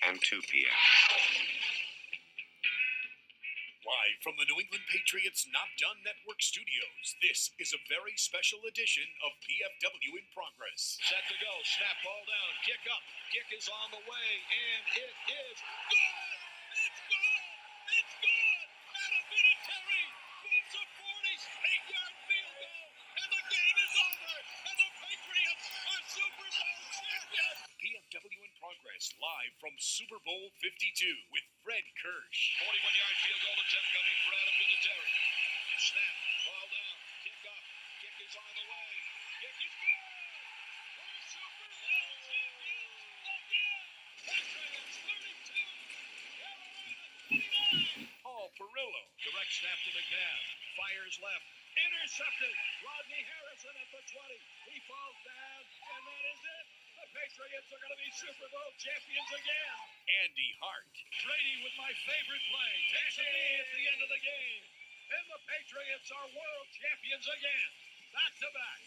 and 2 p.m. Live from the New England Patriots Not Done Network studios, this is a very special edition of PFW in Progress. Set to go, snap ball down, kick up, kick is on the way, and it is good! It's good! It's good! Adam Vinatieri moves a 48-yard field goal, and the game is over, and the Patriots are Super Bowl champions! PFW in Progress, live from Super Bowl 52 with Fred Kirsch. 41-yard field goal attempt coming for Adam Vinatieri. Snap, ball down, kick up, kick is on the way, kick is good! We're Super Bowl champions again! Patriots 32, Carolina 29! Paul Perillo. Direct snap to McNabb, fires left, intercepted! Rodney Harrison at the 20, he falls down, and that is it! The Patriots are going to be Super Bowl champions again! Andy Hart. Brady with my favorite play, takes a knee at the end of the game, and the Patriots are world champions again! Back to back,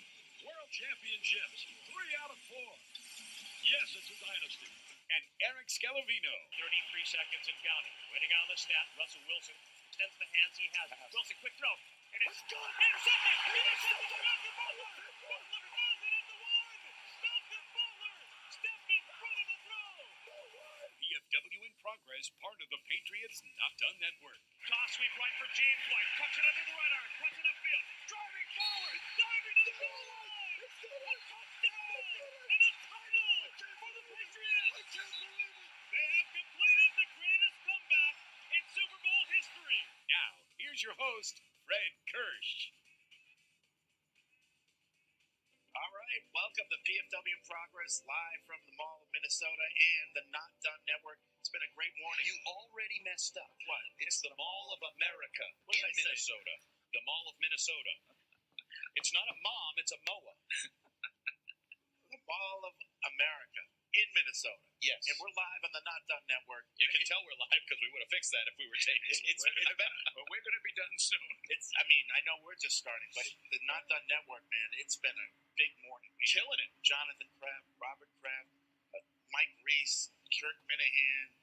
world championships, 3 out of 4. Yes, it's a dynasty. And Eric Scalavino. 33 seconds and counting. Waiting on the snap. Russell Wilson extends the hands he has. Wilson, quick throw. And it's good. Intercepted. Intercepted. Malcolm Butler. Butler has it at the 1. Malcolm Butler stepped in front of the throw. PFW in Progress, part of the Patriots Not Done Network. Toss sweep right for James White. Cuts it under the right arm. Cuts it upfield. Driving forward. Diving to the goal line. It's good. A touchdown. And a title for the Patriots. I can't believe it. They have completed the greatest comeback in Super Bowl history. Now, here's your host, Fred Kirsch. All right, welcome to PFW in Progress, live from the Mall of Minnesota and the Not Done Network. It's been a great morning. You already messed up. What? It's the Mall of America What did in I say? Minnesota. The Mall of Minnesota. It's not a mom, it's a MOA. The Mall of America in Minnesota. Yes. And we're live on the Not Done Network. You can tell we're live because we would have fixed that if we were taking it. But we're going to be done soon. I mean, I know we're just starting, but the Not Done Network, man, it's been a big morning. Killing it. Jonathan Kraft, Robert Kraft, Mike Reese, Kirk Minahan,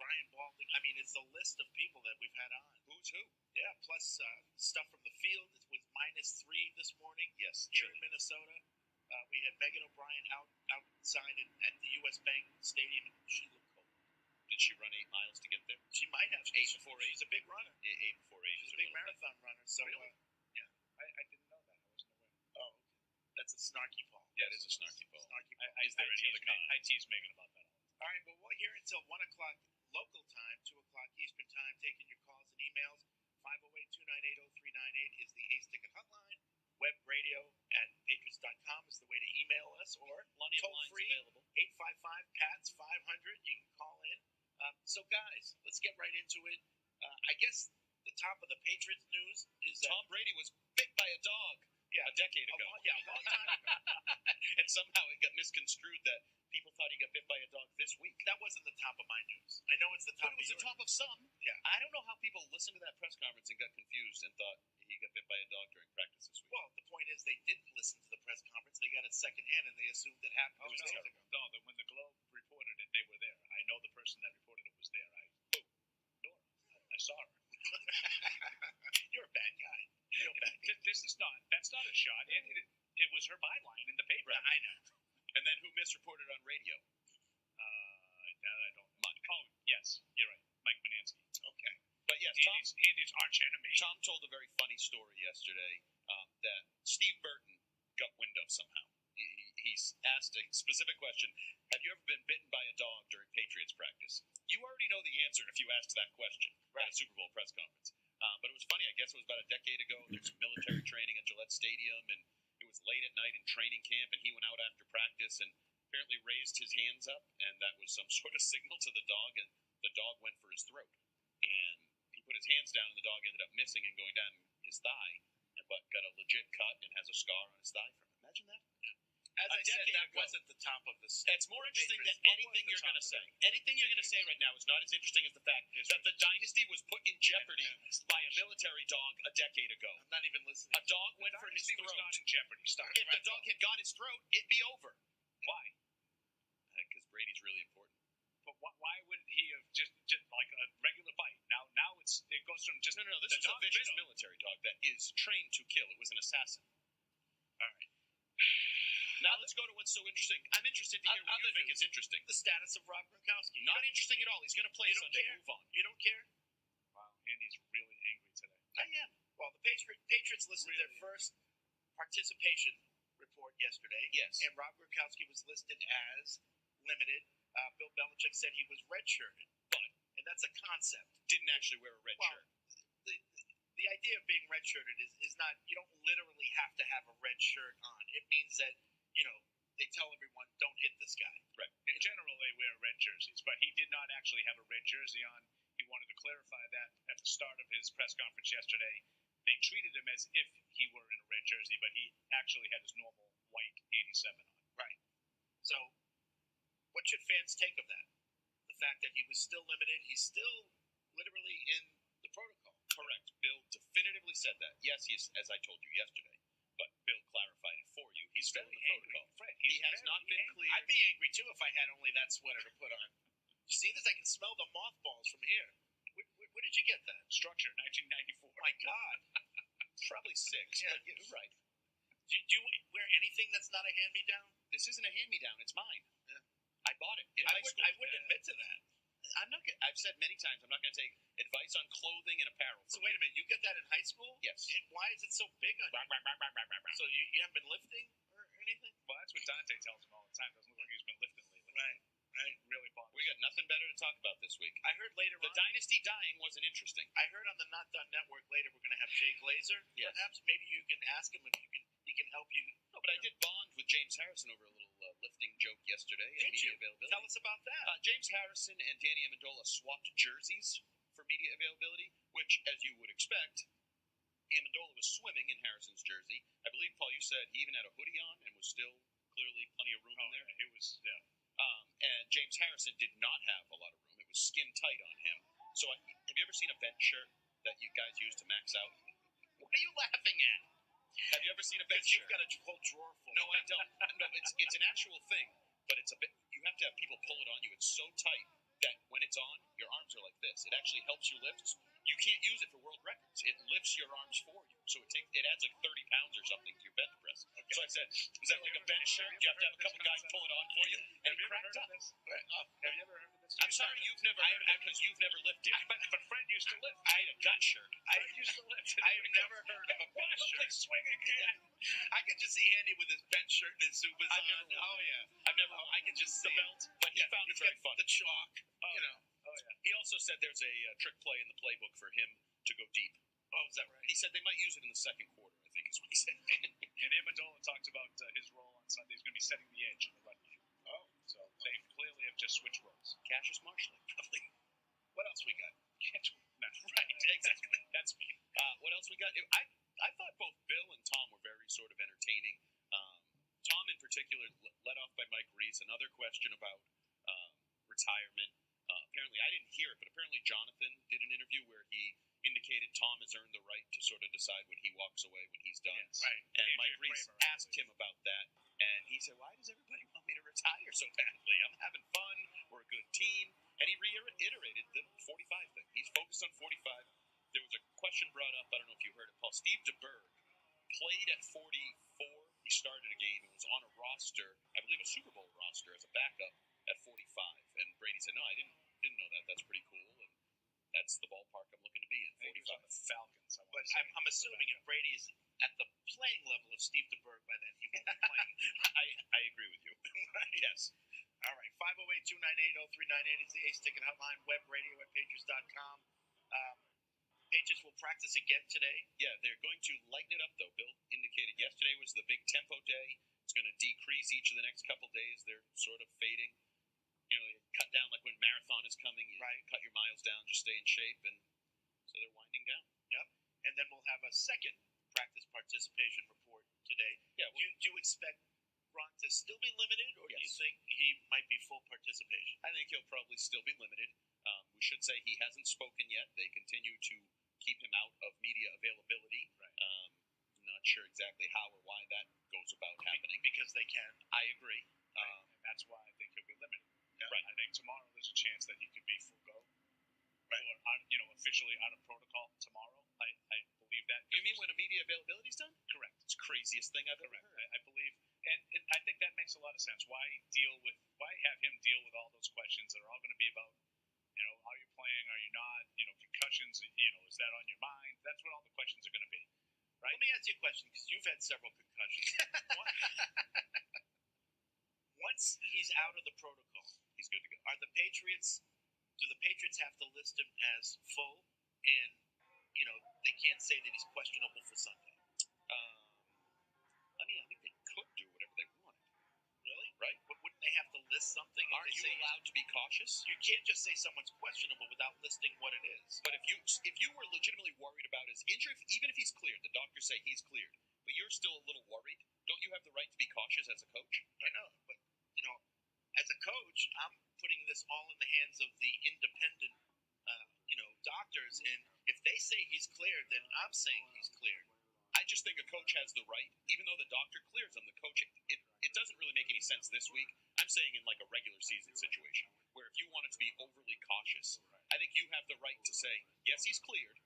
Brian Baldwin. I mean, it's a list of people that we've had on. Who's who? Yeah, plus stuff from the field. It was -3 this morning. Yes, here in Minnesota. We had Megan O'Brien outside at the U.S. Bank Stadium, and she looked cold. Did she run 8 miles to get there? She might have. 8 before 8. She's a big runner. 8 before 8 She's a big marathon runner. So, really? Yeah. I didn't know that. I wasn't aware. Oh, okay. That's a snarky ball. Yeah, it is a snarky ball. Snarky ball. Is there any other comment? I tease Megan about that. All right, well, we're here until 1 o'clock local time, 2 o'clock Eastern time, taking your calls and emails. 508-298-0398 is the Ace Ticket hotline. Web radio at patriots.com is the way to email us, or Plenty of toll lines free, available. 855-PATS-500. You can call in. So, guys, let's get right into it. I guess the top of the Patriots news is that Tom Brady was bit by a dog a decade ago. a long time ago. And somehow it got misconstrued that people thought he got bit by a dog this week. That wasn't the top of my news. I know it's the top But it was of the yours. top of some. Yeah. I don't know how people listened to that press conference and got confused and thought he got bit by a dog during practice this week. Well, the point is they didn't listen to the press conference. They got it secondhand, and they assumed it happened. Oh, It was no, days ago. no, when the Globe reported it, they were there. I know the person that reported it was there. I saw her. You're a bad guy. You're a bad guy. That's not a shot. It was her byline in the paper. I know. And then who misreported on radio? I don't. Oh, yes, you're right. Mike Manansky. Okay. But yes, Andy's arch enemy. Tom told a very funny story yesterday that Steve Burton got wind of somehow. He's asked a specific question. Have you ever been bitten by a dog during Patriots practice? You already know the answer if you asked that question at a Super Bowl press conference. But it was funny. I guess it was about a decade ago. There's military training at Gillette Stadium, and it was late at night in training camp, and he went out after practice and apparently raised his hands up, and that was some sort of signal to the dog, and the dog went for his throat. And he put his hands down, and the dog ended up missing and going down his thigh, but got a legit cut and has a scar on his thigh from it. Imagine that. As I said, decade that ago. wasn't the top of the It's more interesting than Patriots. What anything was the you're top going to of say. it? Anything you're going to say right now is not as interesting as the fact that the dynasty was put in jeopardy by a military dog a decade ago. I'm not even listening. A dog went for his Dynasty was throat. not in jeopardy. If the dog had got his throat, it'd be over. Why? Because Brady's really important. But why would he have just like a regular fight? Now it goes from just No. This is a vicious military dog that is trained to kill. It was an assassin. All right. Now let's go to what's so interesting. I'm interested to hear what you think is interesting. The status of Rob Gronkowski. Not interesting at all. He's going to play You don't Sunday. care? Move on. You don't care? Wow, Andy's really angry today. I am. Well, the Patriots listed their Really? first participation report yesterday. Yes. And Rob Gronkowski was listed as limited. Bill Belichick said he was redshirted. And that's a concept. Didn't actually wear a red shirt. The idea of being redshirted is not, you don't literally have to have a red shirt on. It means that, they tell everyone, don't hit this guy. Right. In general, they wear red jerseys, but he did not actually have a red jersey on. He wanted to clarify that at the start of his press conference yesterday. They treated him as if he were in a red jersey, but he actually had his normal white 87 on. Right. So, what should fans take of that? The fact that he was still limited, he's still literally in the protocol. Correct. Bill definitively said that. Yes, he's, as I told you yesterday, but Bill clarified it for you. He's still in the protocol. Fred, He has not been cleared. I'd be angry too if I had only that sweater to put on. You see this? I can smell the mothballs from here. Where did you get that? Structure, 1994. My God. Probably 6. Yeah. But you're right. Do you wear anything that's not a hand-me-down? This isn't a hand-me-down. It's mine. Yeah. I bought it in high school. I wouldn't admit to that. I've said many times I'm not going to take advice on clothing and apparel. So wait a minute, you get that in high school? Yes. And why is it so big on you? So you haven't been lifting or anything? Well, that's what Dante tells him all the time. Doesn't look like he's been lifting lately. Right. Really bothers. We got nothing better to talk about this week. I heard later The on. dynasty dying wasn't interesting. I heard on the Not Done Network later we're going to have Jay Glazer. Yes. Perhaps maybe you can ask him if he can help you. No, but I did bond with James Harrison over a little lifting joke yesterday at Did media you? availability. Tell us about that. James Harrison and Danny Amendola swapped jerseys for media availability, which, as you would expect, Amendola was swimming in Harrison's jersey. I believe, Paul, you said he even had a hoodie on and was still clearly plenty of room in there. It was, yeah. And James Harrison did not have a lot of room. It was skin tight on him. So have you ever seen a bench shirt that you guys use to max out? What are you laughing at? Have you ever seen a bench shirt? You've got a whole drawer full. No, I don't. No, it's an actual thing, but it's a bit. You have to have people pull it on you. It's so tight that when it's on, your arms are like this. It actually helps you lift. You can't use it for world records. It lifts your arms for you. So it adds like 30 pounds or something to your bench press. Okay. So I said, is that like a bench shirt? You have to have a couple guys pull it on for you. And he cracked up. Have you ever heard of this? I'm sorry you've never heard of it because you've never lifted. But Fred used to lift. I had a gut shirt. Fred used to lift. I have never heard of a bench shirt. Swinging. I could just see Andy with his bench shirt and his Subas on. I've never. I could just see the belt, but he found it very fun. The chalk, Oh yeah. He also said there's a trick play in the playbook for him to go deep. Oh, is that right? He said they might use it in the second quarter, I think is what he said. And Amendola talked about his role on Sunday. He's going to be setting the edge in the run game. Oh. So they clearly have just switched roles. Cassius Marshall, probably. What else we got? No. Right, exactly. That's me. What else we got? I thought both Bill and Tom were very sort of entertaining. Tom in particular, led off by Mike Reese, another question about retirement. Apparently, I didn't hear it, but apparently Jonathan did an interview where he indicated Tom has earned the right to sort of decide when he walks away, when he's done. Yes. Right. And Andrew Mike Reese Kramer, asked him about that, and he said, why does everybody want me to retire so badly? I'm having fun. We're a good team. And he reiterated the 45 thing. He's focused on 45. There was a question brought up, I don't know if you heard it, Paul. Steve DeBerg played at 44. He started a game and was on a roster, I believe a Super Bowl roster, as a backup at 45. And Brady said, no, I didn't know that. That's pretty cool. And that's the ballpark I'm looking to be in, 45. He was on the Falcons. But I'm assuming if Brady's at the playing level of Steve DeBerg by then, he won't be playing. I agree with you. Yes. All right, 508-298-0398 is the Ace Ticket Hotline, web radio at Patriots.com. Patriots will practice again today. Yeah, they're going to lighten it up, though. Bill indicated yesterday was the big tempo day. It's going to decrease each of the next couple days. They're sort of fading. You cut down like when marathon is coming. You cut your miles down, just stay in shape. And so they're winding down. Yep. And then we'll have a second practice participation report today. Yeah. Do you expect Gronk to still be limited, or do you think he might be full participation? I think he'll probably still be limited. We should say he hasn't spoken yet. They continue to keep him out of media availability. Right. I'm not sure exactly how or why that goes about happening. Because they can. I agree. And that's why I think he'll be limited. Yeah. Right. I think saying tomorrow there's a chance that he could be full go, right? Or officially out of protocol tomorrow. I believe that. You mean when immediate availability is done? Correct. It's the craziest thing I've ever Correct. heard. I believe, and I think that makes a lot of sense. Why have him deal with all those questions that are all going to be about, are you playing? Are you not? Concussions. Is that on your mind? That's what all the questions are going to be. Right. Let me ask you a question because you've had several concussions. Once he's out of the protocol, He's good to go. Do the Patriots have to list him as full? And they can't say that he's questionable for Sunday. I think they could do whatever they wanted. Really? Right? But wouldn't they have to list something? Aren't you allowed to be cautious? You can't just say someone's questionable without listing what it is. But if you were legitimately worried about his injury, even if he's cleared, the doctors say he's cleared, but you're still a little worried, don't you have the right to be cautious as a coach? I know, but as a coach, I'm putting this all in the hands of the independent, doctors, and if they say he's cleared, then I'm saying he's cleared. I just think a coach has the right, even though the doctor clears him, the coach, it doesn't really make any sense this week. I'm saying in like a regular season situation, where if you wanted to be overly cautious, I think you have the right to say, yes, he's cleared,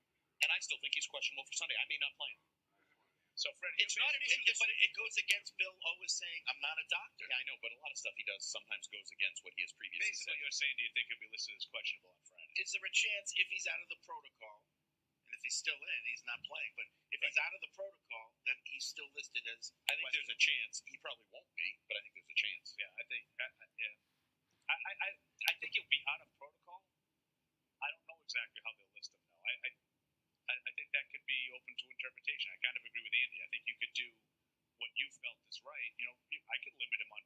and I still think he's questionable for Sunday. I may not play him. So, Fred, It's not an issue, but it goes against Bill always saying, I'm not a doctor. Yeah, I know, but a lot of stuff he does sometimes goes against what he has previously basically said. you're saying, do you think he'll be listed as questionable on Friday? Is there a chance if he's out of the protocol, and if he's still in, he's not playing, but if he's out of the protocol, then he's still listed as I think there's a chance. He probably won't be, but I think there's a chance. Yeah, I think I think he'll be out of protocol. I don't know exactly how they'll list him though. I think that could be open to interpretation. I kind of agree with Andy. I think you could do what you felt is right. I could limit him on,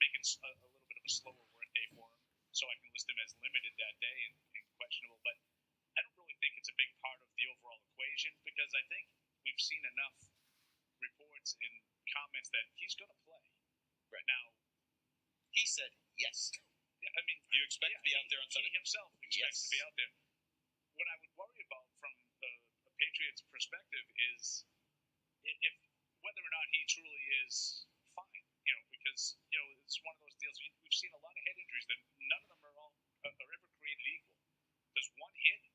making a little bit of a slower work day for him, so I can list him as limited that day and questionable. But I don't really think it's a big part of the overall equation because I think we've seen enough reports and comments that he's going to play. Right Now, he said yes. yeah, I mean, You expect to be out there on Sunday? He himself expects to be out there. What I would worry about from the Patriots' perspective is if whether or not he truly is fine. Because it's one of those deals. We've seen a lot of head injuries that none of them are ever created equal. Does one hit?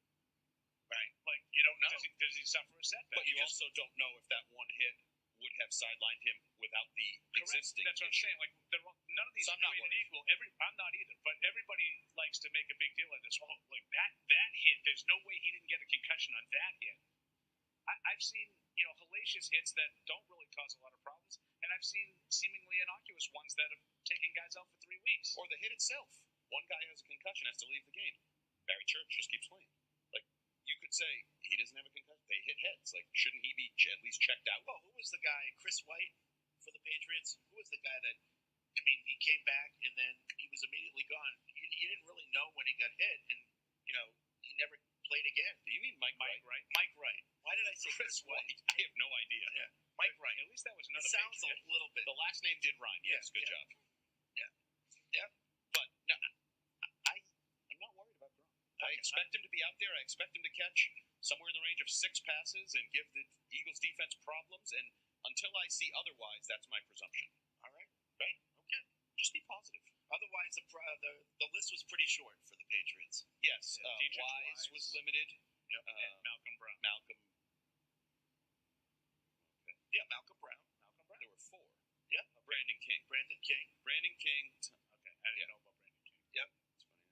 Right. Like You don't know. Does he suffer a setback? But you also don't know if that one hit would have sidelined him without the existing That's what I'm issue. saying. Like none of these So are I'm not created worried. equal. I'm not either. But everybody likes to make a big deal of this. Oh, like that hit. There's no way he didn't get a concussion on that hit. I've seen hellacious hits that don't really cause a lot of problems, and I've seen seemingly innocuous ones that have taken guys out for 3 weeks. Or the hit itself. One guy has a concussion, has to leave the game. Barry Church just keeps playing. Like, you could say, he doesn't have a concussion. They hit heads. Like, shouldn't he be at least checked out? Well, who was the guy, Chris White, for the Patriots? Who was the guy that, he came back and then he was immediately gone. You didn't really know when he got hit, and, he never played again. Do you mean Mike Wright? Mike Wright. Why did I say Chris White? I have no idea. Yeah, Mike Wright. At least that was It another. sounds a Patriot. little bit. The last name did rhyme. Yes, good job. Yeah. But no, I'm not worried about Gronk. I expect him to be out there. I expect him to catch somewhere in the range of 6 passes and give the Eagles defense problems. And until I see otherwise, that's my presumption. All right. Right? Okay. Just be positive. Otherwise, the list was pretty short for the Patriots. Yes, Dietrich Wise was limited. And Malcolm Brown. Malcolm. Yeah, Malcolm Brown. There were 4. Yeah. Brandon King. Brandon King. Brandon King. Okay, I didn't know about Brandon King. Yep. It's funny.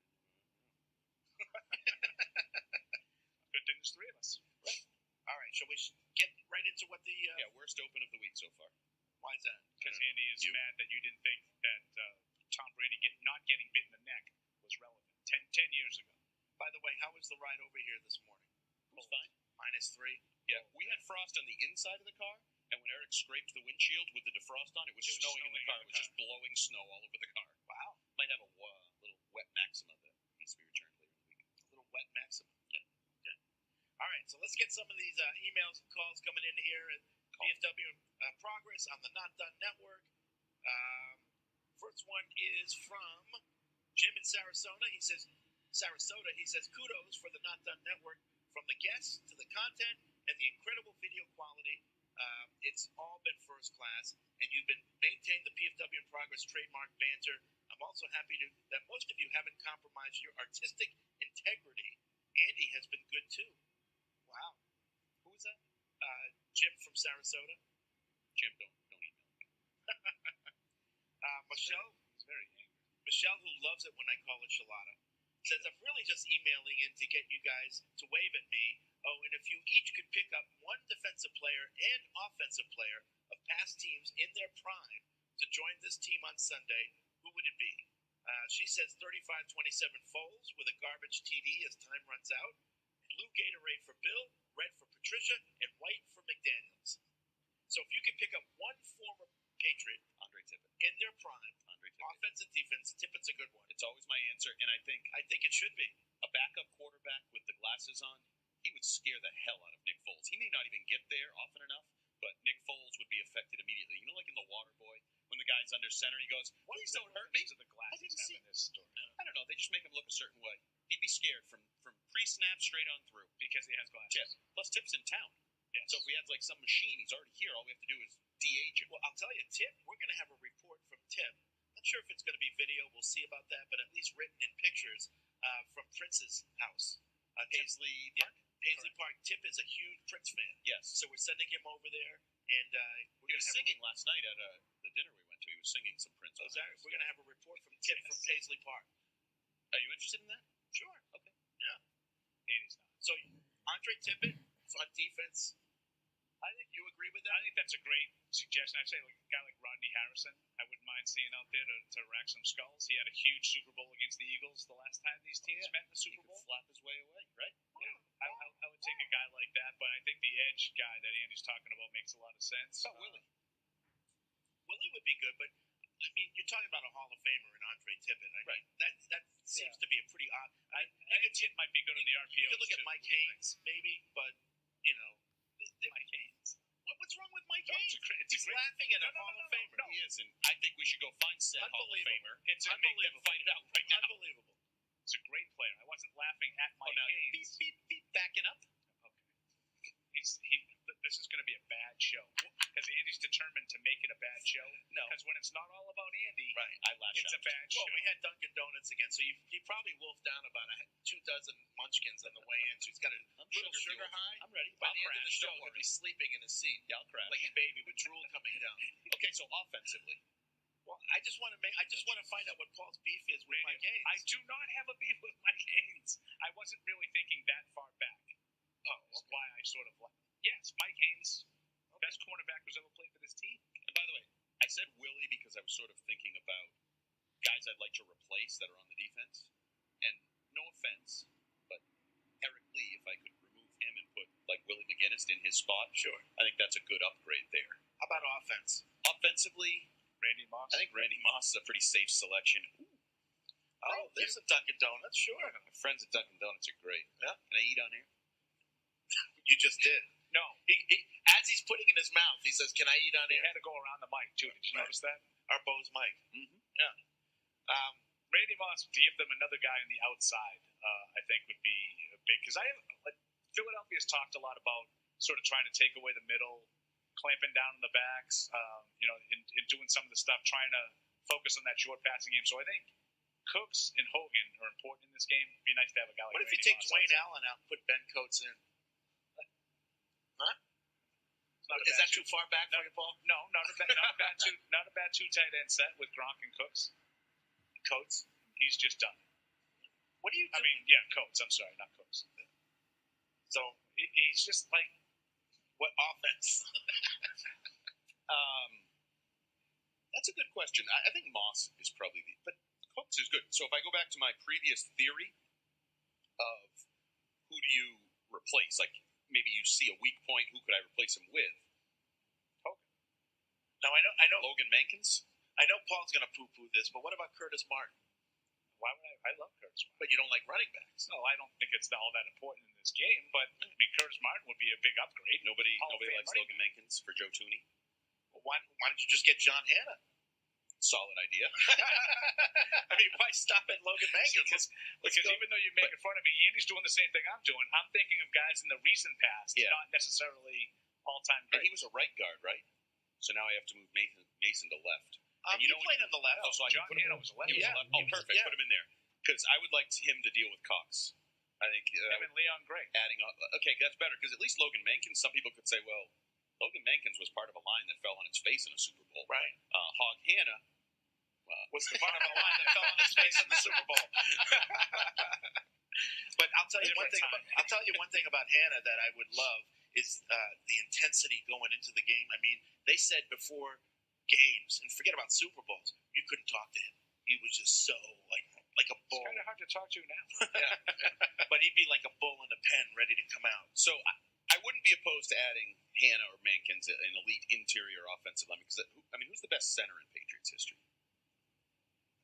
Good thing there's 3 of us. All right. Shall we get right into what the? Yeah, worst open of the week so far. Why is that? Because Andy is mad that you didn't think that Tom Brady not getting bit in the neck was relevant 10 years ago. By the way, how was the ride over here this morning? It was fine. -3. Yeah, we had frost on the inside of the car, and when Eric scraped the windshield with the defrost on, it was snowing in the car. It was just blowing snow all over the car. Wow. Might have a little wet maxima that needs to be returned later in the week. A little wet maximum. Yeah. Okay. All right. So let's get some of these emails and calls coming in here at PFW Progress on the Not Done Network. First one is from Jim in Sarasota. He says, kudos for the Not Done Network. From the guests to the content and the incredible video quality, it's all been first class, and you've been maintaining the PFW in Progress trademark banter I'm also happy that most of you haven't compromised your artistic integrity. Andy has been good too. Wow. Who was that? Jim from Sarasota. Jim, don't email me. Michelle. He's very angry. Michelle, who loves it when I call it Shalata, says, I'm really just emailing in to get you guys to wave at me. Oh, and if you each could pick up one defensive player and offensive player of past teams in their prime to join this team on Sunday, who would it be? She says 35-27 Foles with a garbage TD as time runs out. Blue Gatorade for Bill, red for Patricia, and white for McDaniels. So if you could pick up one former Patriot, Andre Tippett, in their prime, Andre Tippett. offense and defense, Tippett's a good one. It's always my answer, and I think it should be. A backup quarterback with the glasses on, he would scare the hell out of Nick Foles. He may not even get there often enough, but Nick Foles would be affected immediately. You know, like in The Waterboy, when the guy's under center, he goes, "Please don't hurt me." To the glasses I didn't see this story I don't know. They just make him look a certain way. He'd be scared from pre-snap straight on through. because he has glasses. Tip. Plus, Tip's in town. Yes. So if we had like some machine, he's already here. All we have to do is de-age him. Well, I'll tell you, Tip, we're going to have a report from Tip. Not sure if it's going to be video. We'll see about that, but at least written in pictures from Prince's house. Paisley Park? Paisley Park. Tip is a huge Prince fan. Yes. So we're sending him over there, and He was singing last night at the dinner we went to. He was singing some Prince. We're going to have a report from Tip from Paisley Park. Are you interested in that? Sure. Okay. Yeah. Andy's not. So Andre Tippett on defense. I think you agree with that. I think that's a great suggestion. I'd say like a guy like Rodney Harrison, I wouldn't mind seeing out there to rack some skulls. He had a huge Super Bowl against the Eagles the last time these teams met in the Super Bowl. Flap his way away, right? Yeah. I would take a guy like that, but I think the edge guy that Andy's talking about makes a lot of sense. How about Willie? Willie would be good, but I mean, you're talking about a Hall of Famer in Andre Tippett. I mean, that seems to be a pretty odd. I think Tip might be good in the RPO. You could look at Mike Haynes, maybe, but you know, Mike Haynes. What's wrong with Mike Haynes? He's laughing at a Hall of Famer. No. He is, and I think we should go find said Hall of Famer. It's and make them fight it out right now. Unbelievable. It's a great player. I wasn't laughing at Mike Haynes. Beep, beep, beep, backing up. Okay. This is going to be a bad show because Andy's determined to make it a bad show. No. Because when it's not all about Andy, Right. I lash it's out. a bad show. Well, we had Dunkin' Donuts again, so he probably wolfed down about 2 dozen munchkins on the way in. So he's got a little sugar high. I'm ready. By I'll the end of the crash. show, Don't he'll worry. be sleeping in his seat, Yeah, I'll crash. like a baby with drool coming down. Okay, so offensively. Well, I just want to find out what Paul's beef is with Mike Haynes. I do not have a beef with Mike Haynes. I wasn't really thinking that far back. Oh, That's why I sort of yes, Mike Haynes, best cornerback who's ever played for this team. And by the way, I said Willie because I was sort of thinking about guys I'd like to replace that are on the defense. And no offense, but Eric Lee, if I could remove him and put like Willie McGinnis in his spot, sure. I think that's a good upgrade there. How about offense? Offensively, Randy Moss. I think Randy Moss is a pretty safe selection. Oh, there's some Dunkin' Donuts, sure. My friends at Dunkin' Donuts are great. Yeah. Can I eat on here? You just did. No, He as he's putting in his mouth, he says, "Can I eat on he here?" had to go around the mic too. Did you notice that? Our Bo's mic. Mm-hmm. Yeah. Randy Moss, to give them another guy on the outside, I think would be big because Philadelphia's talked a lot about sort of trying to take away the middle, clamping down on the backs, in doing some of the stuff, trying to focus on that short passing game. So I think Cooks and Hogan are important in this game. It'd be nice to have a guy like What if you Randy take Moss Dwayne outside. Allen out and put Ben Coates in? It's not a Is bad that too far back for you, Paul? No, not a bad two tight end set with Gronk and Cooks. Coates? He's just done. What are you doing? I mean, yeah, Coates. I'm sorry, not Cooks. So, He's just like what offense? That's a good question. I think Moss is probably but Cooks is good. So if I go back to my previous theory of who do you replace, like maybe you see a weak point, who could I replace him with? Hogan. Now I know Logan Mankins? I know Paul's going to poo-poo this, but what about Curtis Martin? Why would I love Curtis Martin. But you don't like running backs. No, I don't think it's all that important in this game. But I mean, Curtis Martin would be a big upgrade. Nobody Hall of Fame likes running Logan Mankins for Joe Tooney. Well, why don't you just get John Hanna? Solid idea. I mean, why stop at Logan Mankins? Because even though you're making fun of me, Andy's doing the same thing I'm doing. I'm thinking of guys in the recent past, Yeah. not necessarily all-time And great. he was a right guard, right? So now I have to move Mason to left. And He played on the left. Oh, so I John can put him Hanna was a left. He was Yeah. a left. Oh, perfect. Yeah. Put him in there because I would like him to deal with Cox. I think Him and Leon Gray. adding up. Okay, that's better because at least Logan Mankins. Some people could say, well, Logan Mankins was part of a line that fell on its face in a Super Bowl. Right. Hog Hanna Was the part of the line that fell on his face in the Super Bowl. But I'll tell you one thing. One thing about Hannah that I would love is the intensity going into the game. I mean, they said before games, and forget about Super Bowls, you couldn't talk to him. He was just so like a bull. It's kind of hard to talk to now. But he'd be like a bull in a pen, ready to come out. So I wouldn't be opposed to adding Hanna or Mankins, an elite interior offensive lineman. Because who's the best center in Patriots history?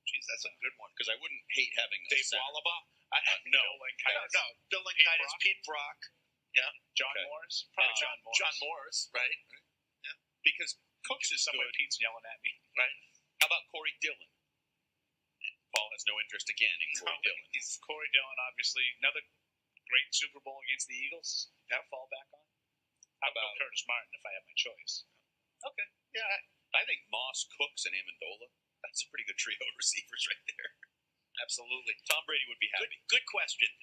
Jeez, that's a good one. Because I wouldn't hate having Dave a center. Wallabaugh? No. Bill Lankitis, Pete Brock. Yeah. John Okay. Morris. Probably John Morris. John Morris, right? Because Cooks is Somewhere good. Pete's yelling at me. Right. How about Corey Dillon? Paul has no interest again in Corey Dillon. He's Corey Dillon, obviously. Another great Super Bowl against the Eagles. To fall back on. How about Curtis Martin if I have my choice? Okay. Yeah, I think Moss, Cooks, and Amendola. That's a pretty good trio of receivers right there. Absolutely. Tom Brady would be happy. Good question.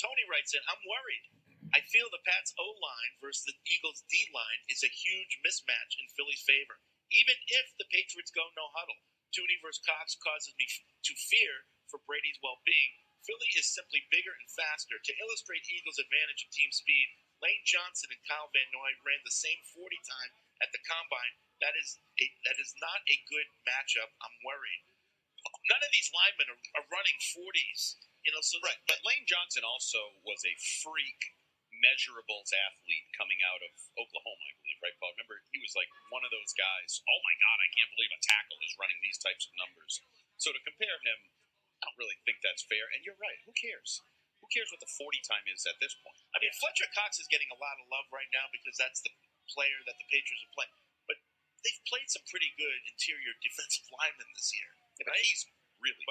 Tony writes in, I'm worried. I feel the Pats O-line versus the Eagles D-line is a huge mismatch in Philly's favor. Even if the Patriots go no huddle, Tooney versus Cox causes me to fear for Brady's well-being. Philly is simply bigger and faster. To illustrate Eagles' advantage in team speed, Lane Johnson and Kyle Van Noy ran the same 40 time at the Combine. That is not a good matchup. I'm worried. None of these linemen are running 40s. Right, but Lane Johnson also was a freak measurables athlete coming out of Oklahoma, I believe, right, Paul? Remember, he was like one of those guys, oh my God, I can't believe a tackle is running these types of numbers. So to compare him, I don't really think that's fair. And you're right, who cares? Who cares what the 40 time is at this point? I mean, Fletcher Cox is getting a lot of love right now because that's the player that the Patriots are playing. But they've played some pretty good interior defensive linemen this year. Yeah, but he's really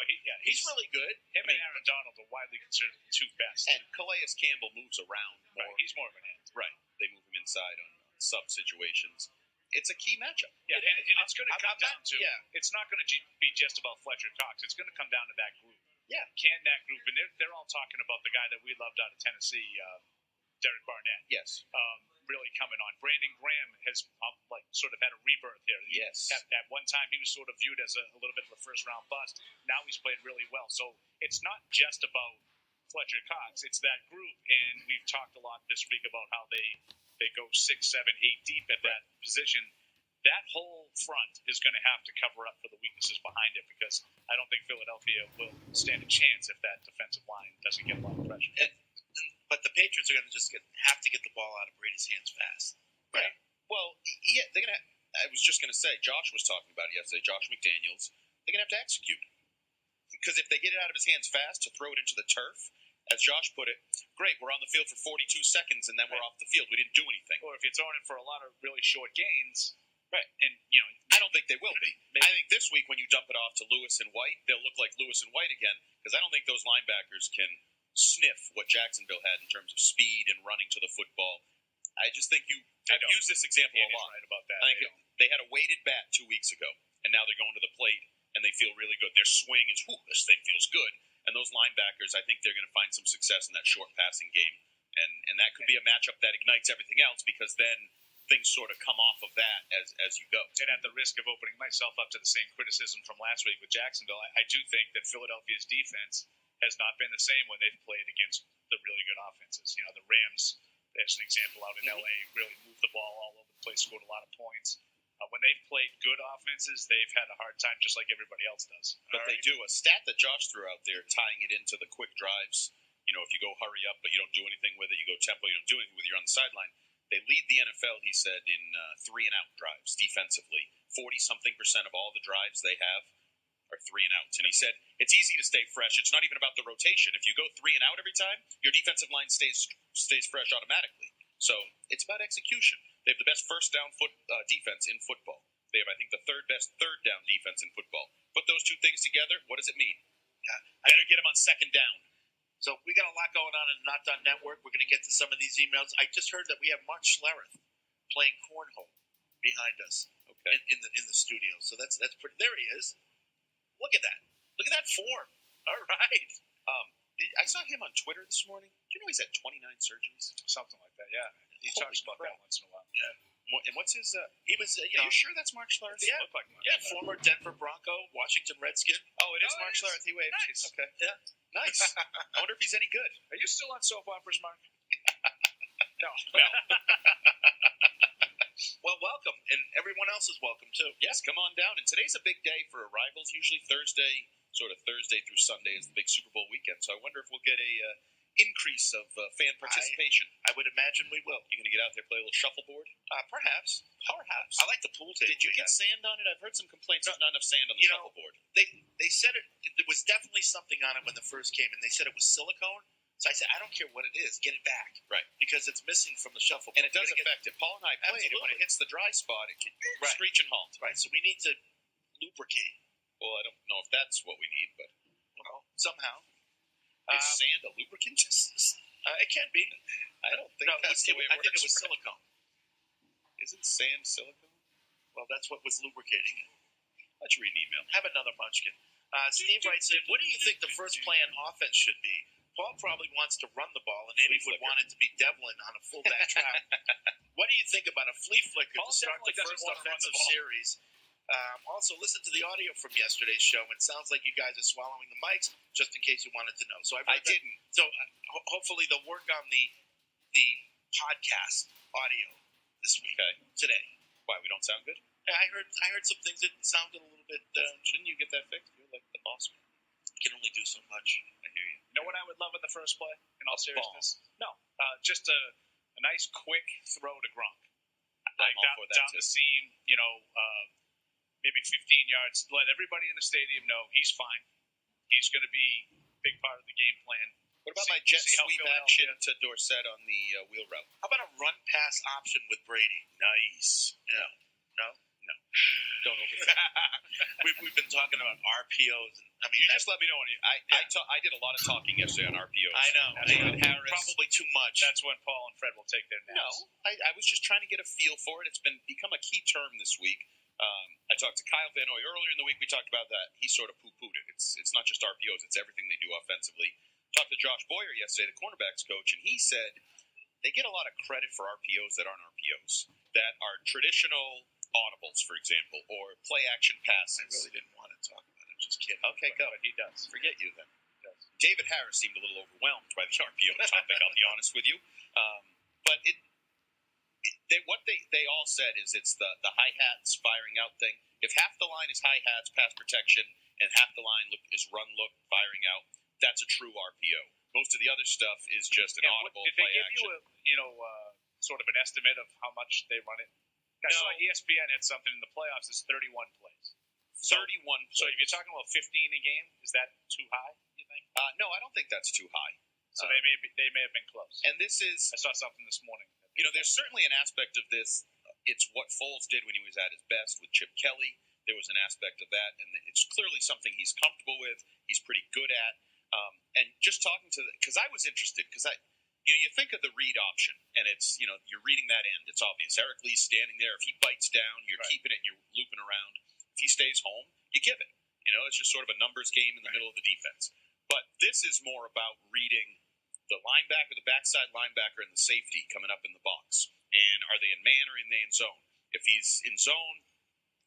He's really good. Him and Aaron Donald are widely considered the two best. And Calais Campbell moves around more. Right, he's more of an end. Right. They move him inside on sub situations. It's a key matchup. Yeah, and it's going to come down to, yeah. It's not going to be just about Fletcher Cox. It's going to come down to that group. Yeah. Can that group, and they're all talking about the guy that we loved out of Tennessee, Derek Barnett. Yes. Really coming on. Brandon Graham has sort of had a rebirth here. Yes. At one time, he was sort of viewed as a little bit of a first-round bust. Now he's played really well. So it's not just about Fletcher Cox. It's that group, and we've talked a lot this week about how they go 6, 7, 8 deep at that position. That whole front is going to have to cover up for the weaknesses behind it because I don't think Philadelphia will stand a chance if that defensive line doesn't get a lot of pressure. But the Patriots are going to have to get the ball out of Brady's hands fast, right? Yeah. Well, yeah, they're gonna. I was just gonna say, Josh was talking about it yesterday. Josh McDaniels. They're gonna have to execute because if they get it out of his hands fast to throw it into the turf, as Josh put it, great. We're on the field for 42 seconds and then we're off the field. We didn't do anything. Or if you're throwing it for a lot of really short gains, right? And I don't think they will be. Maybe. I think this week when you dump it off to Lewis and White, they'll look like Lewis and White again because I don't think those linebackers can sniff what Jacksonville had in terms of speed and running to the football. I just think I've used this example a lot. Right about that. I think they had a weighted bat 2 weeks ago, and now they're going to the plate, and they feel really good. Their swing is, this thing feels good. And those linebackers, I think they're going to find some success in that short passing game. And that could be a matchup that ignites everything else because then things sort of come off of that as you go. And at the risk of opening myself up to the same criticism from last week with Jacksonville, I do think that Philadelphia's defense has not been the same when they've played against the really good offenses. The Rams, as an example, out in LA, really moved the ball all over the place, scored a lot of points. When they've played good offenses, they've had a hard time just like everybody else does. But they do. A stat that Josh threw out there, tying it into the quick drives, if you go hurry up but you don't do anything with it, you go tempo, you don't do anything with it, you're on the sideline. They lead the NFL, he said, in 3-and-out drives defensively. 40-something% of all the drives they have are 3-and-outs. And he said, it's easy to stay fresh. It's not even about the rotation. If you go 3-and-out every time, your defensive line stays fresh automatically. So it's about execution. They have the best first down defense in football. They have, I think, the third best third down defense in football. Put those two things together, what does it mean? Better get them on second down. So we got a lot going on in the Not Done Network. We're going to get to some of these emails. I just heard that we have Mark Schlereth playing cornhole behind us. Okay. in the studio. So that's pretty. There he is. Look at that. Look at that form. All right. I saw him on Twitter this morning. Do you know he's had 29 surgeries? Something like that, yeah. He Holy talks about crap. that once in a while. And what's his? He was, Are you sure that's Mark Schlareth? Yeah. Look like Mark. Yeah, former Denver Bronco, Washington Redskin. Oh, it is Oh, Mark it is. Schlareth. He waved. Nice. Okay. Yeah. Nice. I wonder if he's any good. Are you still on soap operas, Mark? No. Well, welcome, and everyone else is welcome too. Yes, come on down. And today's a big day for arrivals. Usually Thursday through Sunday is the big Super Bowl weekend. So I wonder if we'll get a increase of fan participation. I would imagine we will. You going to get out there, play a little shuffleboard? Perhaps. I like the pool table. Did you we get have. sand on it? I've heard some complaints No. there's not enough sand on the You know, shuffleboard. They said it. There was definitely something on it when the first came, and they said it was silicone. So I said, I don't care what it is, get it back. Right. Because it's missing from the shuffleboard. And it does affect it. Paul and I played it. When it Absolutely. hits the dry spot, it can Right. screech and halt. Right. So we need to lubricate. Well, I don't know if that's what we need, but Well, somehow. is sand a lubricant? It can be. I don't think No, that's the way it I think it works. was silicone. Isn't sand silicone? Well, that's what was lubricating it. Let's read an email. Have another munchkin. Steve writes in, what do you think the first play on offense should be? Paul probably wants to run the ball, and Andy would Flea want it to be Devlin on a fullback trap. What do you think about a flea flicker Paul to start the definitely first doesn't wanna run the offensive ball. series? Also, listen to the audio from yesterday's show. It sounds like you guys are swallowing the mics, just in case you wanted to know. So I didn't. So hopefully they'll work on the podcast audio this week. Okay. Today. Why, we don't sound good? Yeah, I heard some things that sounded a little bit. Shouldn't you get that fixed? You're like the boss man. Can only do so much. I hear you. You know what I would love in the first play? In all A seriousness? No. Just a nice quick throw to Gronk. Like all for that, down too. the seam, maybe 15 yards. Let everybody in the stadium know he's fine. He's going to be a big part of the game plan. What about See- my jet see how sweep Philadelphia- action to Dorsett on the wheel route? How about a run pass option with Brady? Nice. No. Don't overthink. We've been talking about RPOs. I mean, You just let me know. I did a lot of talking yesterday on RPOs. I know. David Harris. Probably too much. That's when Paul and Fred will take their No, naps. I was just trying to get a feel for it. It's become a key term this week. I talked to Kyle Van Noy earlier in the week. We talked about that. He sort of poo-pooed it. It's not just RPOs. It's everything they do offensively. Talked to Josh Boyer yesterday, the cornerbacks coach, and he said they get a lot of credit for RPOs that aren't RPOs, that are traditional audibles, for example, or play-action I passes. really didn't want to talk about it. Just kidding. Okay, go. But he does. Forget you then. David Harris seemed a little overwhelmed by the RPO topic, I'll be honest with you. But what they all said is it's the hi-hats firing out thing. If half the line is hi-hats, pass protection, and half the line is run look firing out, that's a true RPO. Most of the other stuff is just an audible did they play give action. you sort of an estimate of how much they run it? I No. saw ESPN had something in the playoffs. It's 31 plays. 31 So if plays. you're talking about 15 a game, is that too high? You think? No, I don't think that's too high. So they may have been close. And this is, I saw something this morning. there's certainly an aspect of this. It's what Foles did when he was at his best with Chip Kelly. There was an aspect of that, and it's clearly something he's comfortable with. He's pretty good at. And just talking to because I was interested because you think of the read option, and it's you're reading that end. It's obvious. Eric Lee's standing there. If he bites down, you're Right. keeping it. and You're looping around. If he stays home, you give it. It's just sort of a numbers game in the middle of the defense. But this is more about reading the linebacker, the backside linebacker, and the safety coming up in the box. And are they in man or in zone? If he's in zone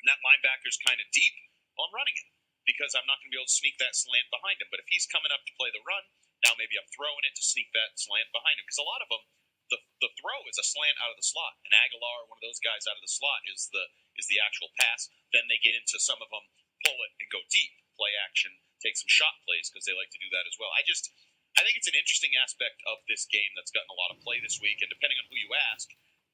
and that linebacker's kind of deep, well, I'm running it because I'm not going to be able to sneak that slant behind him. But if he's coming up to play the run, now maybe I'm throwing it to sneak that slant behind him. Because a lot of them, the throw is a slant out of the slot. An Aguilar, one of those guys out of the slot, is the actual pass. Then they get into some of them, pull it and go deep, play action, take some shot plays because they like to do that as well. I think it's an interesting aspect of this game that's gotten a lot of play this week. And depending on who you ask,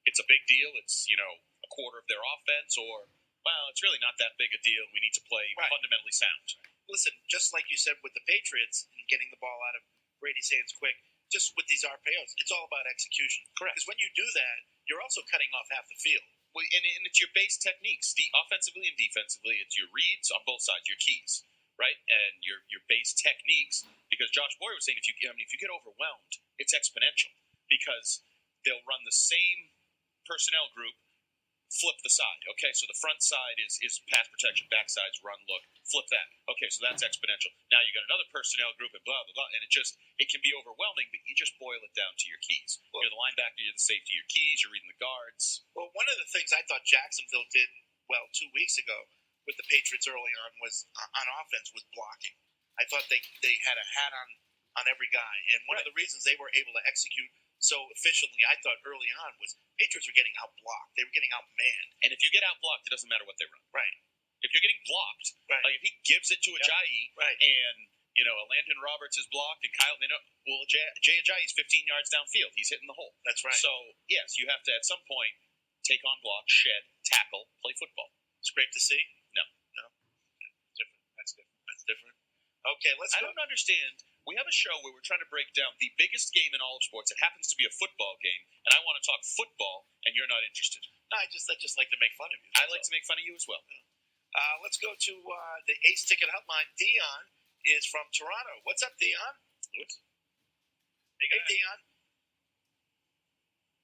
it's a big deal. It's a quarter of their offense, or well, it's really not that big a deal. We need to play Right. fundamentally sound. Listen, just like you said with the Patriots and getting the ball out of Brady's hands quick, just with these RPOs, it's all about execution. Correct. Because when you do that, you're also cutting off half the field. Well, and it's your base techniques, offensively and defensively. It's your reads on both sides, your keys, right, and your base techniques. Because Josh Boyer was saying, if you get overwhelmed, it's exponential because they'll run the same personnel group flip the side. Okay, so the front side is pass protection, back side's run look. Flip that. Okay, so that's exponential. Now you got another personnel group and blah blah blah, and it can be overwhelming. But you just boil it down to your keys. You're the linebacker, you're the safety, your keys. You're reading the guards. Well, one of the things I thought Jacksonville did well 2 weeks ago with the Patriots early on was on offense was blocking. I thought they had a hat on every guy, and one of the reasons they were able to execute so efficiently, I thought early on, was Patriots were getting outblocked. They were getting outmanned. And if you get outblocked, it doesn't matter what they run. Right. If you're getting blocked, like if he gives it to Ajayi, and Landon Roberts is blocked, and Kyle, Jay Ajayi's 15 yards downfield. He's hitting the hole. That's right. So yes, you have to at some point take on block, shed, tackle, play football. Scrape the sea? No. Different. That's different. Okay, let's go. I don't understand. We have a show where we're trying to break down the biggest game in all of sports. It happens to be a football game, and I want to talk football, and you're not interested. No, I just like to make fun of you. I like to make fun of you as well. Let's go to the Ace Ticket Hotline. Dion is from Toronto. What's up, Dion? Oops. Hey, Dion.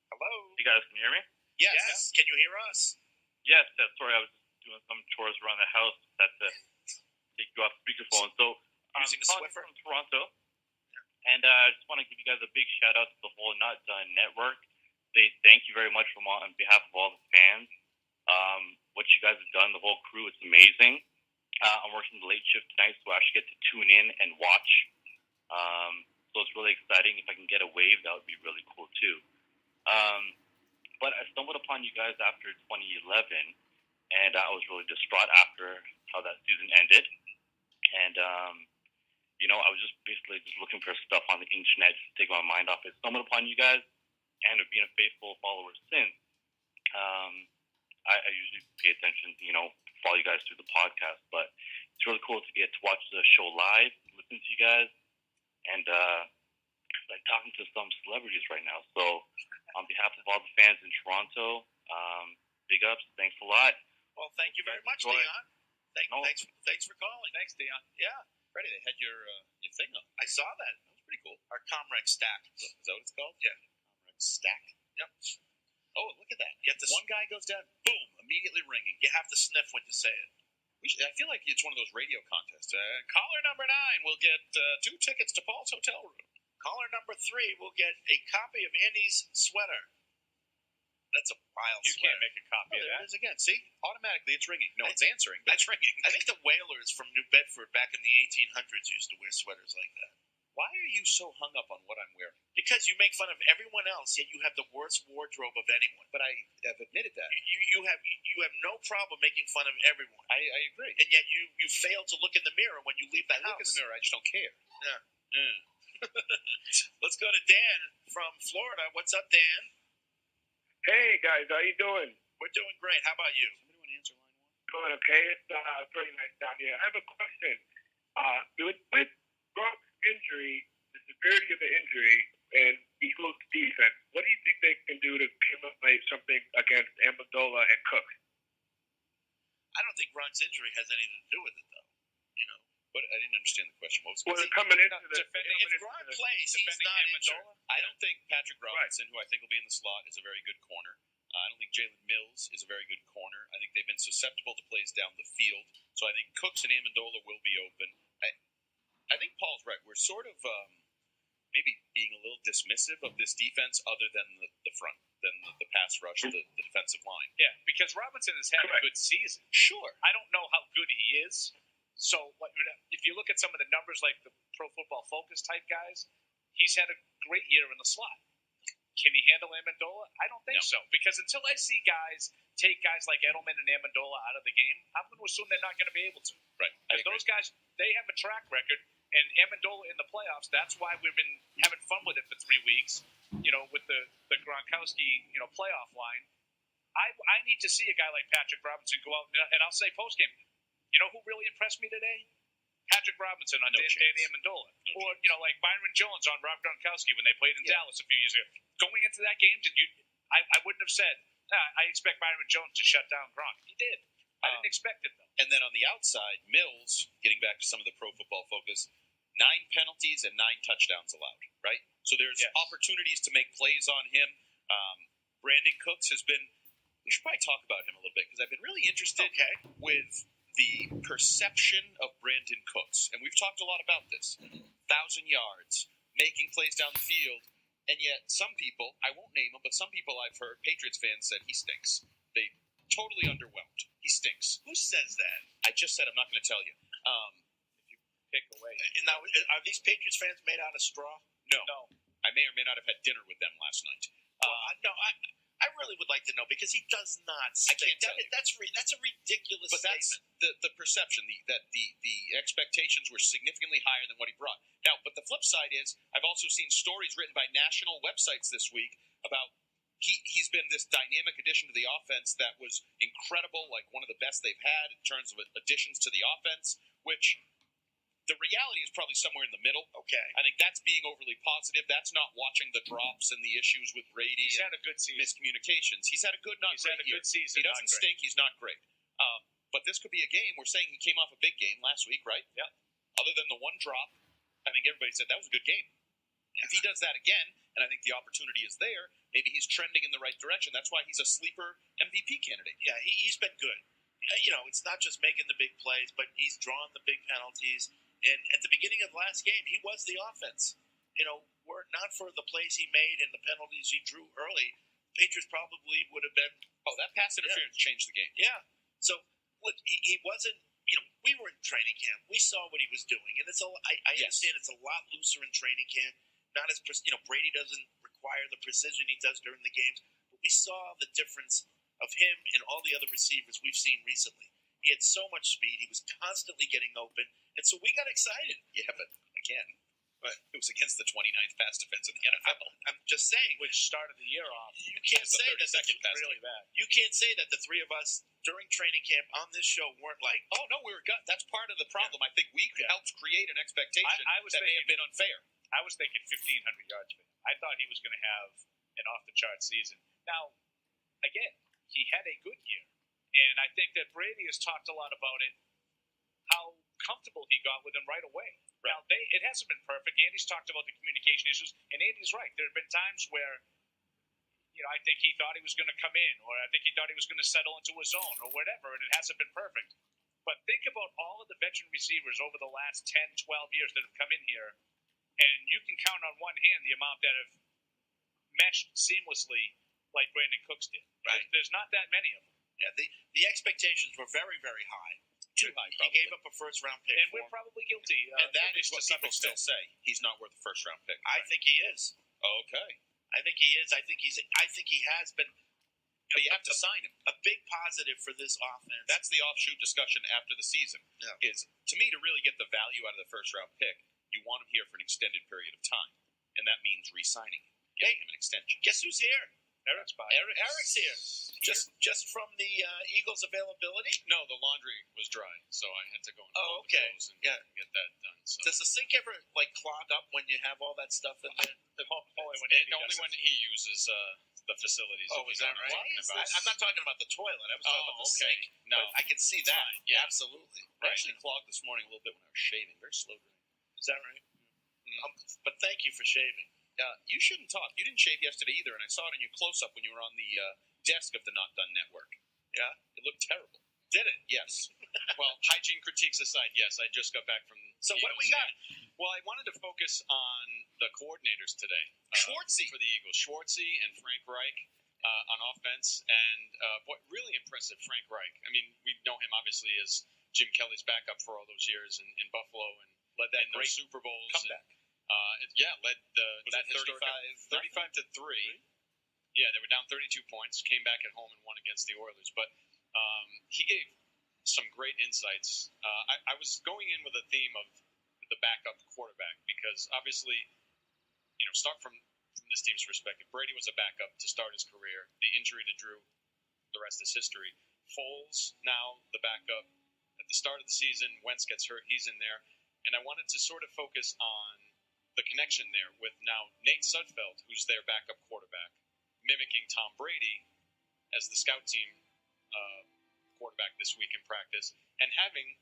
Hello. You guys can hear me? Yes. Can you hear us? Yes. Sorry, I was doing some chores around the house. Had to take you off speakerphone. So I'm calling from Toronto, and I just want to give you guys a big shout out to the whole Not Done Network. Thank you very much on behalf of all the fans. What you guys have done, the whole crew, it's amazing. I'm working the late shift tonight, so I actually get to tune in and watch. So it's really exciting. If I can get a wave, that would be really cool too. But I stumbled upon you guys after 2011, and I was really distraught after how that season ended. And I was just basically looking for stuff on the internet to take my mind off it. Stumbled upon you guys, and have been a faithful follower since. I usually pay attention, follow you guys through the podcast, but it's really cool to get to watch the show live, listen to you guys, and like talking to some celebrities right now. So on behalf of all the fans in Toronto, big ups. Thanks a lot. Well, thank you very much, Dion. Thanks for calling. Thanks, Dion. Yeah. Freddie, they had your thing up. I saw that. That was pretty cool. Our Comrex stack. Is that what it's called? Yeah. Comrex stack. Yep. Oh, look at that. You have to One guy goes down, boom, immediately ringing. You have to sniff when you say it. I feel like it's one of those radio contests. Caller number 9 will get 2 tickets to Paul's hotel room. Caller number 3 will get a copy of Andy's sweater. That's a wild You sweater. can't make a copy of that. There it is again. See? Automatically it's ringing. No, it's answering, but it's ringing. I think the Whalers from New Bedford back in the 1800s used to wear sweaters like that. Why are you so hung up on what I'm wearing? Because you make fun of everyone else, yet you have the worst wardrobe of anyone. But I have admitted that. You have no problem making fun of everyone. I agree. And yet you fail to look in the mirror when you leave the house. I look in the mirror. I just don't care. Yeah. Let's go to Dan from Florida. What's up, Dan? Hey guys, how you doing? We're doing great. How about you? Somebody want to answer line 1? Doing okay. It's pretty nice down here. I have a question. With Gronk's injury, the severity of the injury, and Eagles defense, what do you think they can do to accumulate something against Amendola and Cook? I don't think Gronk's injury has anything to do with it, though. But I didn't understand the question. What was Well, coming into the if Gronk plays, he's not injured. I don't think Patrick Robinson, who I think will be in the slot, is a very good corner. I don't think Jalen Mills is a very good corner. I think they've been susceptible to plays down the field. So I think Cooks and Amendola will be open. I think Paul's right. We're sort of maybe being a little dismissive of this defense other than the front, than the pass rush, the defensive line. Yeah, because Robinson has had a good season. Sure. I don't know how good he is. So if you look at some of the numbers like the Pro Football Focus type guys, he's had a great year in the slot. Can he handle Amendola? I don't think so. Because until I see guys take guys like Edelman and Amendola out of the game, I'm going to assume they're not going to be able to. Right. Because those guys, they have a track record. And Amendola in the playoffs, that's why we've been having fun with it for 3 weeks, with the Gronkowski, playoff line. I need to see a guy like Patrick Robinson go out, and I'll say post-game, you know who really impressed me today? Patrick Robinson on Danny Amendola. Or, like Byron Jones on Rob Gronkowski when they played in Dallas a few years ago. Going into that game, I wouldn't have said, I expect Byron Jones to shut down Gronk. He did. I didn't expect it, though. And then on the outside, Mills, getting back to some of the Pro Football Focus, 9 penalties and 9 touchdowns allowed, right? So there's opportunities to make plays on him. Brandon Cooks has been we should probably talk about him a little bit because I've been really interested with the perception of Brandon Cooks. And we've talked a lot about this. 1,000 yards, making plays down the field. And yet some people, I won't name them, but some people I've heard, Patriots fans, said he stinks. They totally underwhelmed. He stinks. Who says that? I just said I'm not going to tell you. If you pick away. Now, are these Patriots fans made out of straw? No. I may or may not have had dinner with them last night. No, I really would like to know because he does not stink. I can't tell you. That's a ridiculous statement. That's the perception, that the expectations were significantly higher than what he brought. Now, but the flip side is I've also seen stories written by national websites this week about he's been this dynamic addition to the offense that was incredible, like one of the best they've had in terms of additions to the offense, which the reality is probably somewhere in the middle. Okay. I think that's being overly positive. That's not watching the drops and the issues with Brady. He's had a good season. Miscommunications. He's had a good, not great year. Good season. He doesn't stink. He's not great. But this could be a game. We're saying he came off a big game last week, right? Yeah. Other than the one drop, I think everybody said that was a good game. Yeah. If he does that again, and I think the opportunity is there, maybe he's trending in the right direction. That's why he's a sleeper MVP candidate. Yeah, he's been good. It's not just making the big plays, but he's drawn the big penalties. And at the beginning of last game, he was the offense. Were it not for the plays he made and the penalties he drew early, Patriots probably would have been. Oh, that pass interference changed the game. Yeah. So, look, he wasn't. We were in training camp. We saw what he was doing, and I understand it's a lot looser in training camp. Not as Brady doesn't require the precision he does during the games, but we saw the difference of him and all the other receivers we've seen recently. He had so much speed. He was constantly getting open. And so we got excited. Yeah, but again, it was against the 29th pass defense in the NFL. I'm just saying. Which started the year off. You can't say that that's really bad. You can't say that the three of us during training camp on this show weren't like, oh, no, we were good. That's part of the problem. I think we helped create an expectation that may have been unfair. I was thinking 1,500 yards for him. I thought he was going to have an off-the-chart season. Now, again, he had a good year. And I think that Brady has talked a lot about it, how comfortable he got with him right away. Right. Now, it hasn't been perfect. Andy's talked about the communication issues, and Andy's right. There have been times where, I think he thought he was going to come in, or I think he thought he was going to settle into a zone, or whatever, and it hasn't been perfect. But think about all of the veteran receivers over the last 10, 12 years that have come in here, and you can count on one hand the amount that have meshed seamlessly like Brandon Cooks did. Right. There's not that many of them. Yeah, the expectations were very, very high. Too high, probably. He gave up a first-round pick. And we're probably guilty. And that is what people still say. He's not worth a first-round pick. I think he is. Okay. I think he is. I think he has been. But you have to sign him. A big positive for this offense. That's the offshoot discussion after the season. Yeah. Is, to me, to really get the value out of the first-round pick, you want him here for an extended period of time. And that means re-signing him, getting him an extension. Guess who's here? Eric's here. Just from the Eagles' availability? No, the laundry was dry, so I had to go and fold the clothes and get that done. So. Does the sink ever clog up when you have all that stuff in there? Only when he uses the facilities. Oh, is that right? I'm not talking about the toilet. I was talking about the sink. No, but I can see that. Fine. Yeah, absolutely. I actually clogged this morning a little bit when I was shaving. Very slow draining. Is that right? But thank you for shaving. You shouldn't talk. You didn't shave yesterday either, and I saw it in your close-up when you were on the desk of the Not Done Network. Yeah? It looked terrible. Did it? Yes. Well, hygiene critiques aside, yes, I just got back from... So what do we got? Well, I wanted to focus on the coordinators today. Schwartzy. For the Eagles. Schwartzy and Frank Reich on offense, and really impressive, Frank Reich. I mean, we know him obviously as Jim Kelly's backup for all those years in Buffalo, and led that in those Super Bowls. Comeback. Led that 35 to 3. Yeah, they were down 32 points, came back at home and won against the Oilers. But he gave some great insights. I was going in with a theme of the backup quarterback because obviously, start from this team's perspective. Brady was a backup to start his career. The injury to Drew, the rest is history. Foles, now the backup. At the start of the season, Wentz gets hurt. He's in there. And I wanted to sort of focus on the connection there with now Nate Sudfeld, who's their backup quarterback, mimicking Tom Brady as the scout team quarterback this week in practice, and having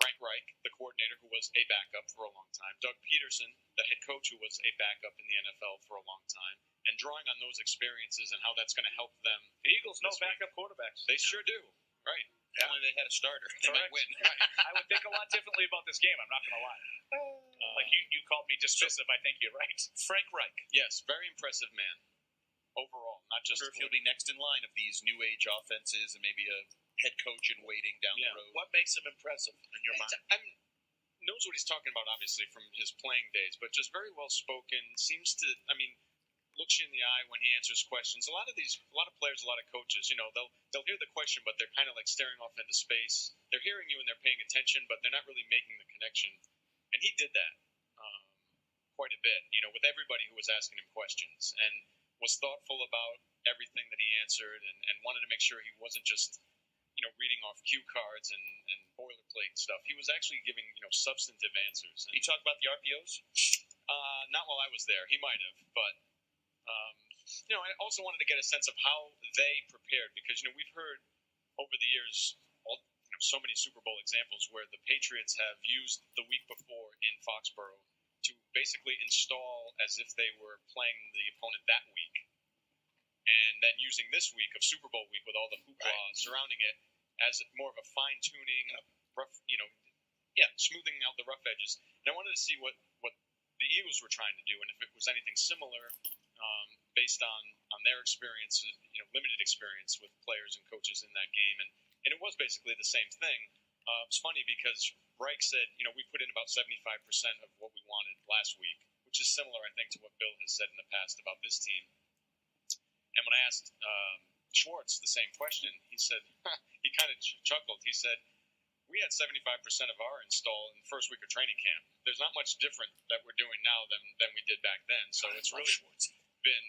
Frank Reich, the coordinator who was a backup for a long time, Doug Peterson, the head coach who was a backup in the NFL for a long time, and drawing on those experiences and how that's going to help them. The Eagles know backup quarterbacks. They sure do. Right. Yeah. Only they had a starter. They might win. Right. I would think a lot differently about this game. I'm not going to lie. Like you called me dismissive. I think you're right. Frank Reich. Yes, very impressive man. Overall, not just. I wonder if he'll be next in line of these new age offenses and maybe a head coach in waiting down the road. What makes him impressive in your mind? Knows what he's talking about, obviously, from his playing days, but just very well spoken. Seems to, looks you in the eye when he answers questions. A lot of players, a lot of coaches, they'll hear the question, but they're kind of like staring off into space. They're hearing you and they're paying attention, but they're not really making the connection. And he did that quite a bit, with everybody who was asking him questions, and was thoughtful about everything that he answered, and wanted to make sure he wasn't just reading off cue cards and boilerplate stuff. He was actually giving, substantive answers. And he talked about the RPOs? Not while I was there. He might have, but I also wanted to get a sense of how they prepared, because we've heard over the years so many Super Bowl examples where the Patriots have used the week before in Foxborough to basically install as if they were playing the opponent that week, and then using this week of Super Bowl week with all the hoopla surrounding it as more of a fine-tuning, rough, smoothing out the rough edges. And I wanted to see what the Eagles were trying to do, and if it was anything similar based on their experience, limited experience with players and coaches in that game. And it was basically the same thing. It's funny because Reich said, we put in about 75% of what we wanted last week, which is similar, I think, to what Bill has said in the past about this team. And when I asked Schwartz the same question, he said, he kind of chuckled. He said, we had 75% of our install in the first week of training camp. There's not much different that we're doing now than we did back then. So it's really been,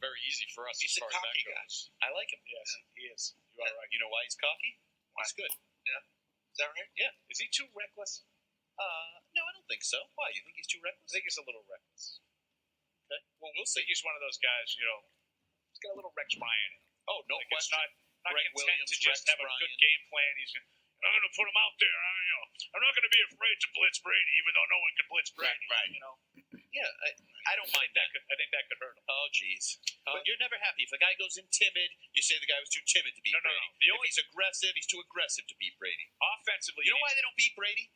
very easy for us as far as that goes. I like him. Yes, he is. You are right. You know why he's cocky? Why? He's good. Yeah. Is that right? Yeah. Is he too reckless? No, I don't think so. Why? You think he's too reckless? I think he's a little reckless. Okay. Well, we'll see. I think he's one of those guys, he's got a little Rex Ryan in him. Oh, no question. It's not Greg content Williams, to just Rex have a Ryan. good game plan. I'm going to put him out there. I'm not going to be afraid to blitz Brady, even though no one can blitz Brady. Right. Yeah, I don't mind that. I think that could hurt him. Oh, jeez. But you're never happy. If a guy goes in timid, you say the guy was too timid to beat Brady. No. If he's aggressive, he's too aggressive to beat Brady. Offensively, you know why they don't beat Brady?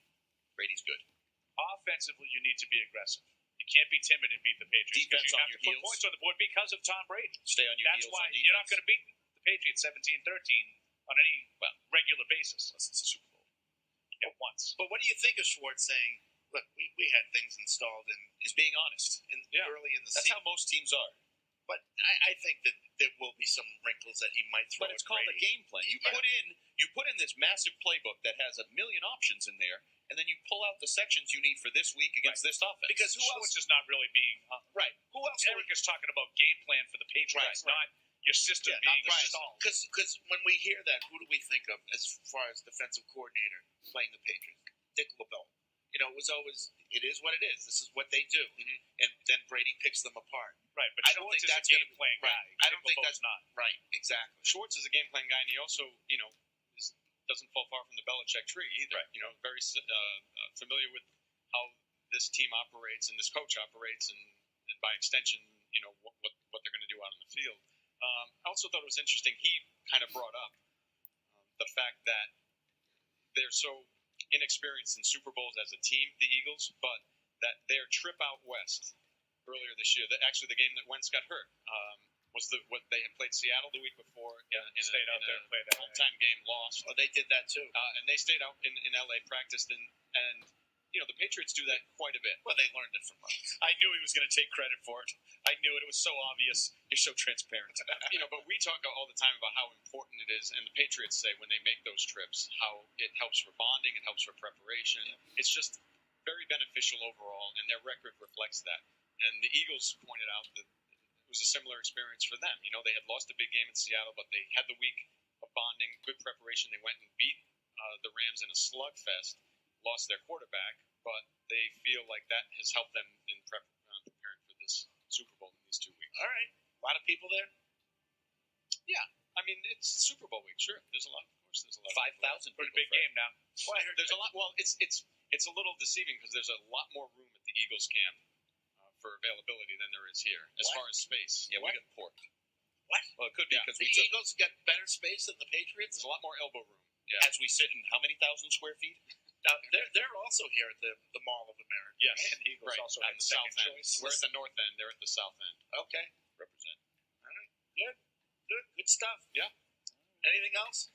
Brady's good. Offensively, you need to be aggressive. You can't be timid and beat the Patriots. Defense you on have your to put heels. points on the board because of Tom Brady. Stay on your heels. That's why on defense. you're not going to beat the Patriots 17-13 on any regular basis. Unless it's a Super Bowl. At once. But what do you think of Schwartz saying, look, we had things installed and He's being honest. early in the That's season. how most teams are. But I think that there will be some wrinkles that he might throw. But it's called a game plan. You put in this massive playbook that has a million options in there, and then you pull out the sections you need for this week against this offense. Because Schwartz is not really being right. Who else? Eric is talking about game plan for the Patriots, not your system being installed. Because when we hear that, who do we think of as far as defensive coordinator playing the Patriots? Dick LeBeau. It was always, it is what it is. This is what they do. Mm-hmm. And then Brady picks them apart. Right, but Schwartz is a game plan guy. I don't think that's not. Right, exactly. Schwartz is a game plan guy, and he also, doesn't fall far from the Belichick tree either. Right. Very familiar with how this team operates and this coach operates, and by extension, what they're going to do out on the field. I also thought it was interesting. He kind of brought up the fact that they're so inexperienced in Super Bowls as a team, the Eagles, but that their trip out west earlier this year, actually the game that Wentz got hurt, was what they had played Seattle the week before in a time game, lost. Oh, they did that too. And they stayed out in LA, practiced, and the Patriots do that quite a bit. Well, they learned it from us. I knew he was going to take credit for it. I knew it. It was so obvious. You're so transparent. But we talk all the time about how important it is, and the Patriots say when they make those trips, how it helps for bonding, it helps for preparation. Yeah. It's just very beneficial overall, and their record reflects that. And the Eagles pointed out that it was a similar experience for them. They had lost a big game in Seattle, but they had the week of bonding, good preparation. They went and beat the Rams in a slugfest, lost their quarterback, but they feel like that has helped them in preparing for this Super Bowl in these 2 weeks. All right. A lot of people there? Yeah. It's Super Bowl week, sure. There's a lot, of course. There's a lot 5,000 Pretty people. big game now. Well, I heard There's a lot. Well, it's a little deceiving because there's a lot more room at the Eagles camp for availability than there is here as far as space. Yeah, we got porked. What? Well, it could be because the Eagles got better space than the Patriots. There's a lot more elbow room as we sit in how many thousand square feet? Now, they're also here at the Mall of America. Yes, And the Eagles also on had the second south end. choice. We're at the north end. They're at the south end. Okay. Represent. All right. Good stuff. Yeah. Anything else?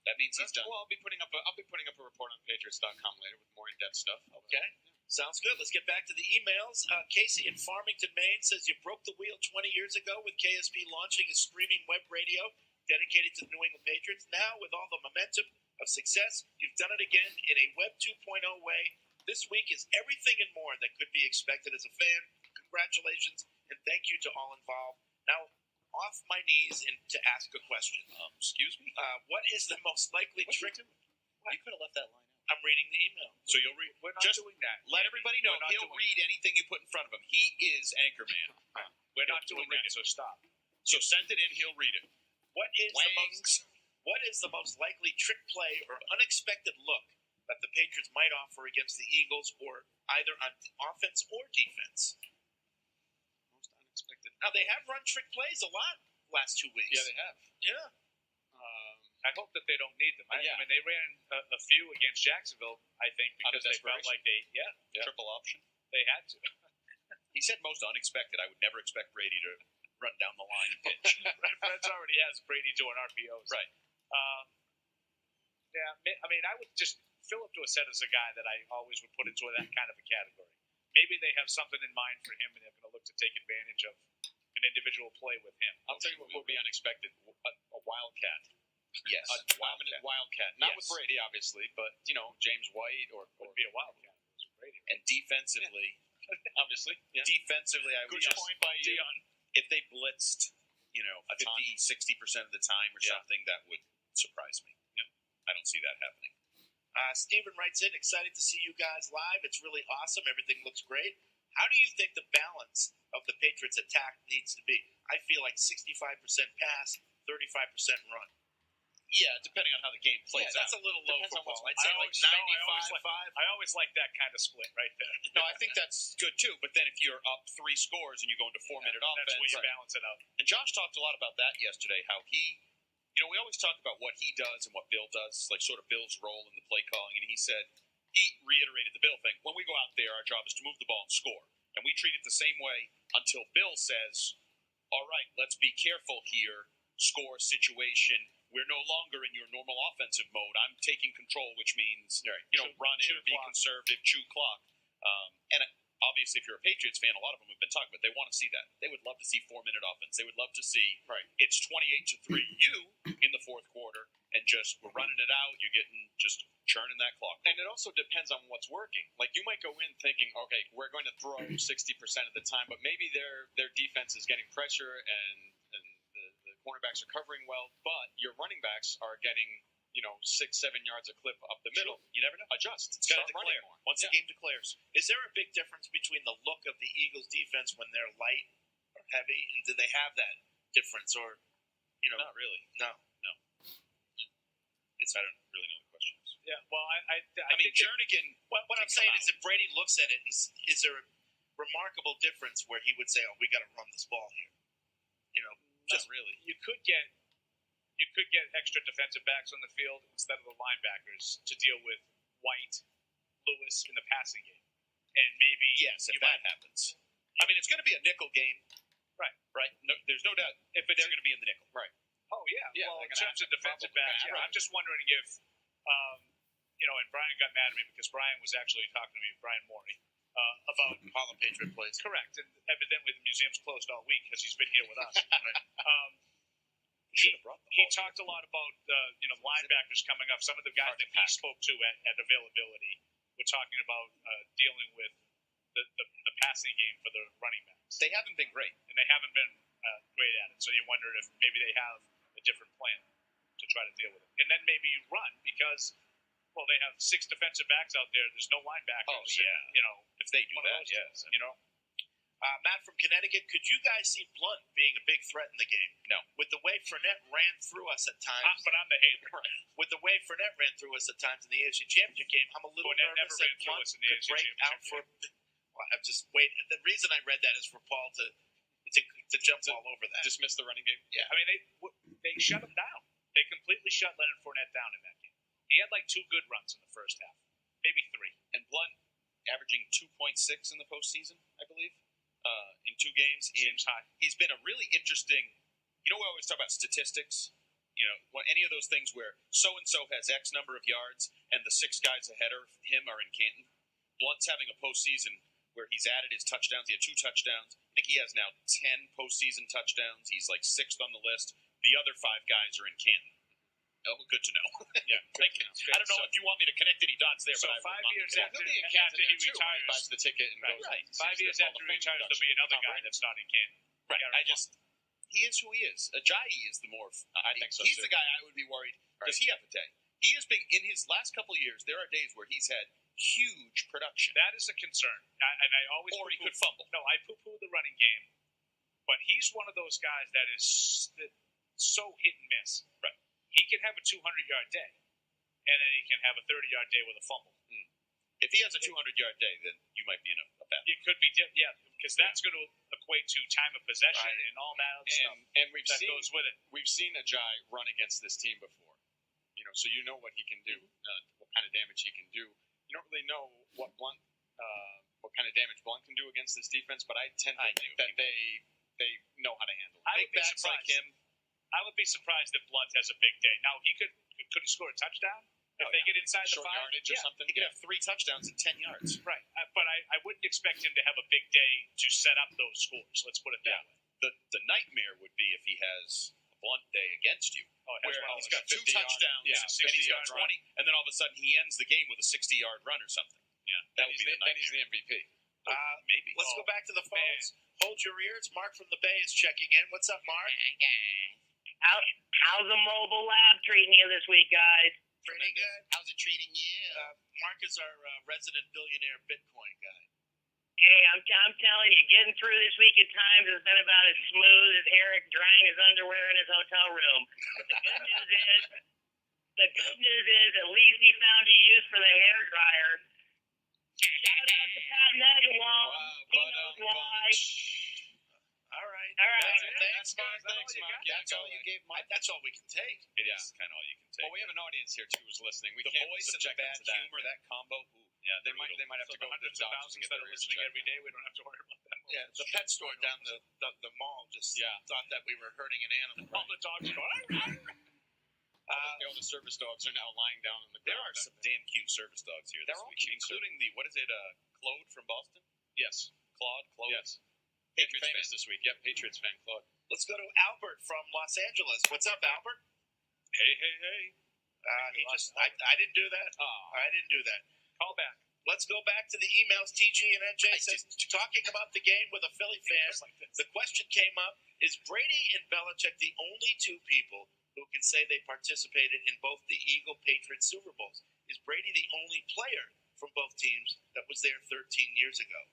That means he's done. Well, I'll be putting up a report on Patriots.com later with more in-depth stuff. Okay. Sounds good. Let's get back to the emails. Casey in Farmington, Maine says you broke the wheel 20 years ago with KSP launching a streaming web radio dedicated to the New England Patriots. Now, with all the momentum of success, you've done it again in a Web 2.0 way. This week is everything and more that could be expected as a fan. Congratulations and thank you to all involved. Now, off my knees and to ask a question. Excuse me? What is the most likely trick? You could have left that line out. I'm reading the email. So you'll read. We're not doing that. Let everybody know he'll read anything you put in front of him. He is Anchorman. We're not doing that, so stop. So send it in. He'll read it. What is the most likely trick play or unexpected look that the Patriots might offer against the Eagles, or either on offense or defense? Most unexpected. Now they have run trick plays a lot last 2 weeks. Yeah, they have. Yeah. I hope that they don't need them. Yeah. I mean, they ran a few against Jacksonville, I think, because they felt like Triple option. they had to. He said most unexpected. I would never expect Brady to run down the line and pitch. Fred's already has Brady doing RPOs. Right. I mean, I would just Philip Dorsett is a guy that I always would put into that kind of a category. Maybe they have something in mind for him, and they're going to look to take advantage of an individual play with him. I'll tell you what would be unexpected: a wildcat. Yes. A dominant wildcat. Not with Brady, obviously, but James White or Would be a wildcat. Brady. And defensively, obviously, defensively, I would Good point by you. If they blitzed, 50-60% of the time or something, that would surprise me. I don't see that happening. Steven writes in, excited to see you guys live. It's really awesome. Everything looks great. How do you think the balance of the Patriots' attack needs to be? I feel like 65% pass, 35% run. Yeah, depending on how the game plays That's out. a little low Depends on football. what's- I'd say like 95-5. I always like that kind of split right there. No, I think that's good too. But then if you're up 3 scores and you go into 4-minute offense, That's where you balance it out. And Josh talked a lot about that yesterday, how he, we always talk about what he does and what Bill does, like sort of Bill's role in the play calling. And he said, he reiterated the Bill thing. When we go out there, our job is to move the ball and score. And we treat it the same way until Bill says, all right, let's be careful here, score situation. We're no longer in your normal offensive mode. I'm taking control, which means, run in, be conservative, chew clock. And obviously, if you're a Patriots fan, a lot of them have been talking about, they want to see that. They would love to see 4-minute offense. They would love to see it's 28-3 you in the fourth quarter, and just we're running it out. You're getting just churning that clock. And it also depends on what's working. Like you might go in thinking, okay, we're going to throw 60% of the time, but maybe their defense is getting pressure and the cornerbacks are covering well, but your running backs are getting 6-7 yards a clip up the middle. You never know. Adjust. It's got to Start running declare. more. Once the game declares. Is there a big difference between the look of the Eagles defense when they're light or heavy, and do they have that difference, or Not really. No. I don't really know the questions. Yeah, well, I mean, think Jernigan. What I'm saying is, if Brady looks at it, is there a remarkable difference where he would say, "Oh, we got to run this ball here"? Not really. you could get extra defensive backs on the field instead of the linebackers to deal with White, Lewis in the passing game, and maybe Yes, if that happens. I mean, it's going to be a nickel game. Right. No, there's no doubt if they're going to be in the nickel. Right. Oh yeah. Yeah, Well, they're in gonna terms of have to defensive probably backs, have I'm just wondering if, and Brian got mad at me because Brian was actually talking to me, Brian Morey, about All the Patriot plays. correct, and evidently the museum's closed all week because he's been here with us. He talked a lot about linebackers coming up. Some of the guys that he spoke to at availability were talking about dealing with the passing game for the running backs. They haven't been great. And they haven't been great at it. So you wonder if maybe they have a different plan to try to deal with it. And then maybe you run because, they have 6 defensive backs out there. There's no linebackers. Oh, yeah. And, If they do one of that, those yes. things, Matt from Connecticut, could you guys see Blunt being a big threat in the game? No. With the way Fournette ran through us at times. But I'm the hater. With the way Fournette ran through us at times in the AFC Championship game, I'm a little Fournette nervous never that ran through Blunt us in the could AFC break out for. Well, I'm just waiting. The reason I read that is for Paul to jump all over that. Dismiss the running game. Yeah. I mean, they shut him down. They completely shut Leonard Fournette down in that game. He had like 2 good runs in the first half, maybe 3. And Blunt averaging 2.6 in the postseason, I believe, in 2 games. Seems high. He's been a really interesting. We always talk about statistics. Any of those things where so and so has X number of yards, and the 6 guys ahead of him are in Canton. Blunt's having a postseason where he's added his touchdowns. He had 2 touchdowns. I think he has now 10 postseason touchdowns. He's like 6th on the list. The other 5 guys are in Canton. Oh, good to know. Yeah, I don't know if you want me to connect any dots there. So but 5 years after he retires, retires, buys the ticket and goes. Right. 5 years after he retires, there'll be another guy that's not in Canton. Right. He is who he is. Ajayi is the more. I think so. He's the guy I would be worried. Does he have a day? He has been in his last couple of years. There are days where he's had huge production. That is a concern, and I always. Or he could fumble. No, I poo-poo the running game, but he's one of those guys that is so hit and miss. Right. He can have a 200-yard day, and then he can have a 30-yard day with a fumble. If he has a 200-yard day, then you might be in a bad. It could be, because that's going to equate to time of possession and all that other stuff. And that goes with it. We've seen Ajayi run against this team before, so you know what he can do, what kind of damage he can do. You don't really know what kind of damage Blunt can do against this defense, but I tend to think that they know how to handle it. Big backs like him. I would be surprised if Blunt has a big day. Now, could he score a touchdown? If they get inside the 5 yardage or something, he could have 3 touchdowns and 10 yards. Right, but I wouldn't expect him to have a big day to set up those scores. Let's put it that way. The nightmare would be if he has a Blunt day against you, where he's got 2 touchdowns, and he's got 20, and then all of a sudden he ends the game with a 60-yard run or something. Yeah, that would be the nightmare. Then he's the MVP. Maybe. Let's go back to the phones. Hold your ears. Mark from the Bay is checking in. What's up, Mark? How's the mobile lab treating you this week, guys? Pretty good. How's it treating you? Mark is our resident billionaire Bitcoin guy. Hey, I'm telling you, getting through this week at times has been about as smooth as Eric drying his underwear in his hotel room. But the good news is, at least he found a use for the hair dryer. Shout out to Pat Nagelwall. He knows why. All right. Thanks, Mark. That's all you gave Mike. That's all we can take. It is kind of all you can take. Well, we have an audience here too who's listening. We the can't voice and the subject bad them to humor, that combo. Yeah, they might have to go hundreds to of thousands that are listening every day. We don't have to worry about that. Yeah, the pet store down the mall just thought that we were hurting an animal. All the dogs are going. All the service dogs are now lying down on the ground. There are some damn cute service dogs here. They're all cute, including Claude from Boston. Yes, Claude. Yes. Patriots fan this week. Yep, Patriots fan Claude. Let's go to Albert from Los Angeles. What's up, Albert? Hey. I didn't do that. I didn't do that. Call back. Let's go back to the emails. TG and NJ says, talking about the game with a Philly fan, the question came up, is Brady and Belichick the only 2 people who can say they participated in both the Eagle-Patriots Super Bowls? Is Brady the only player from both teams that was there 13 years ago?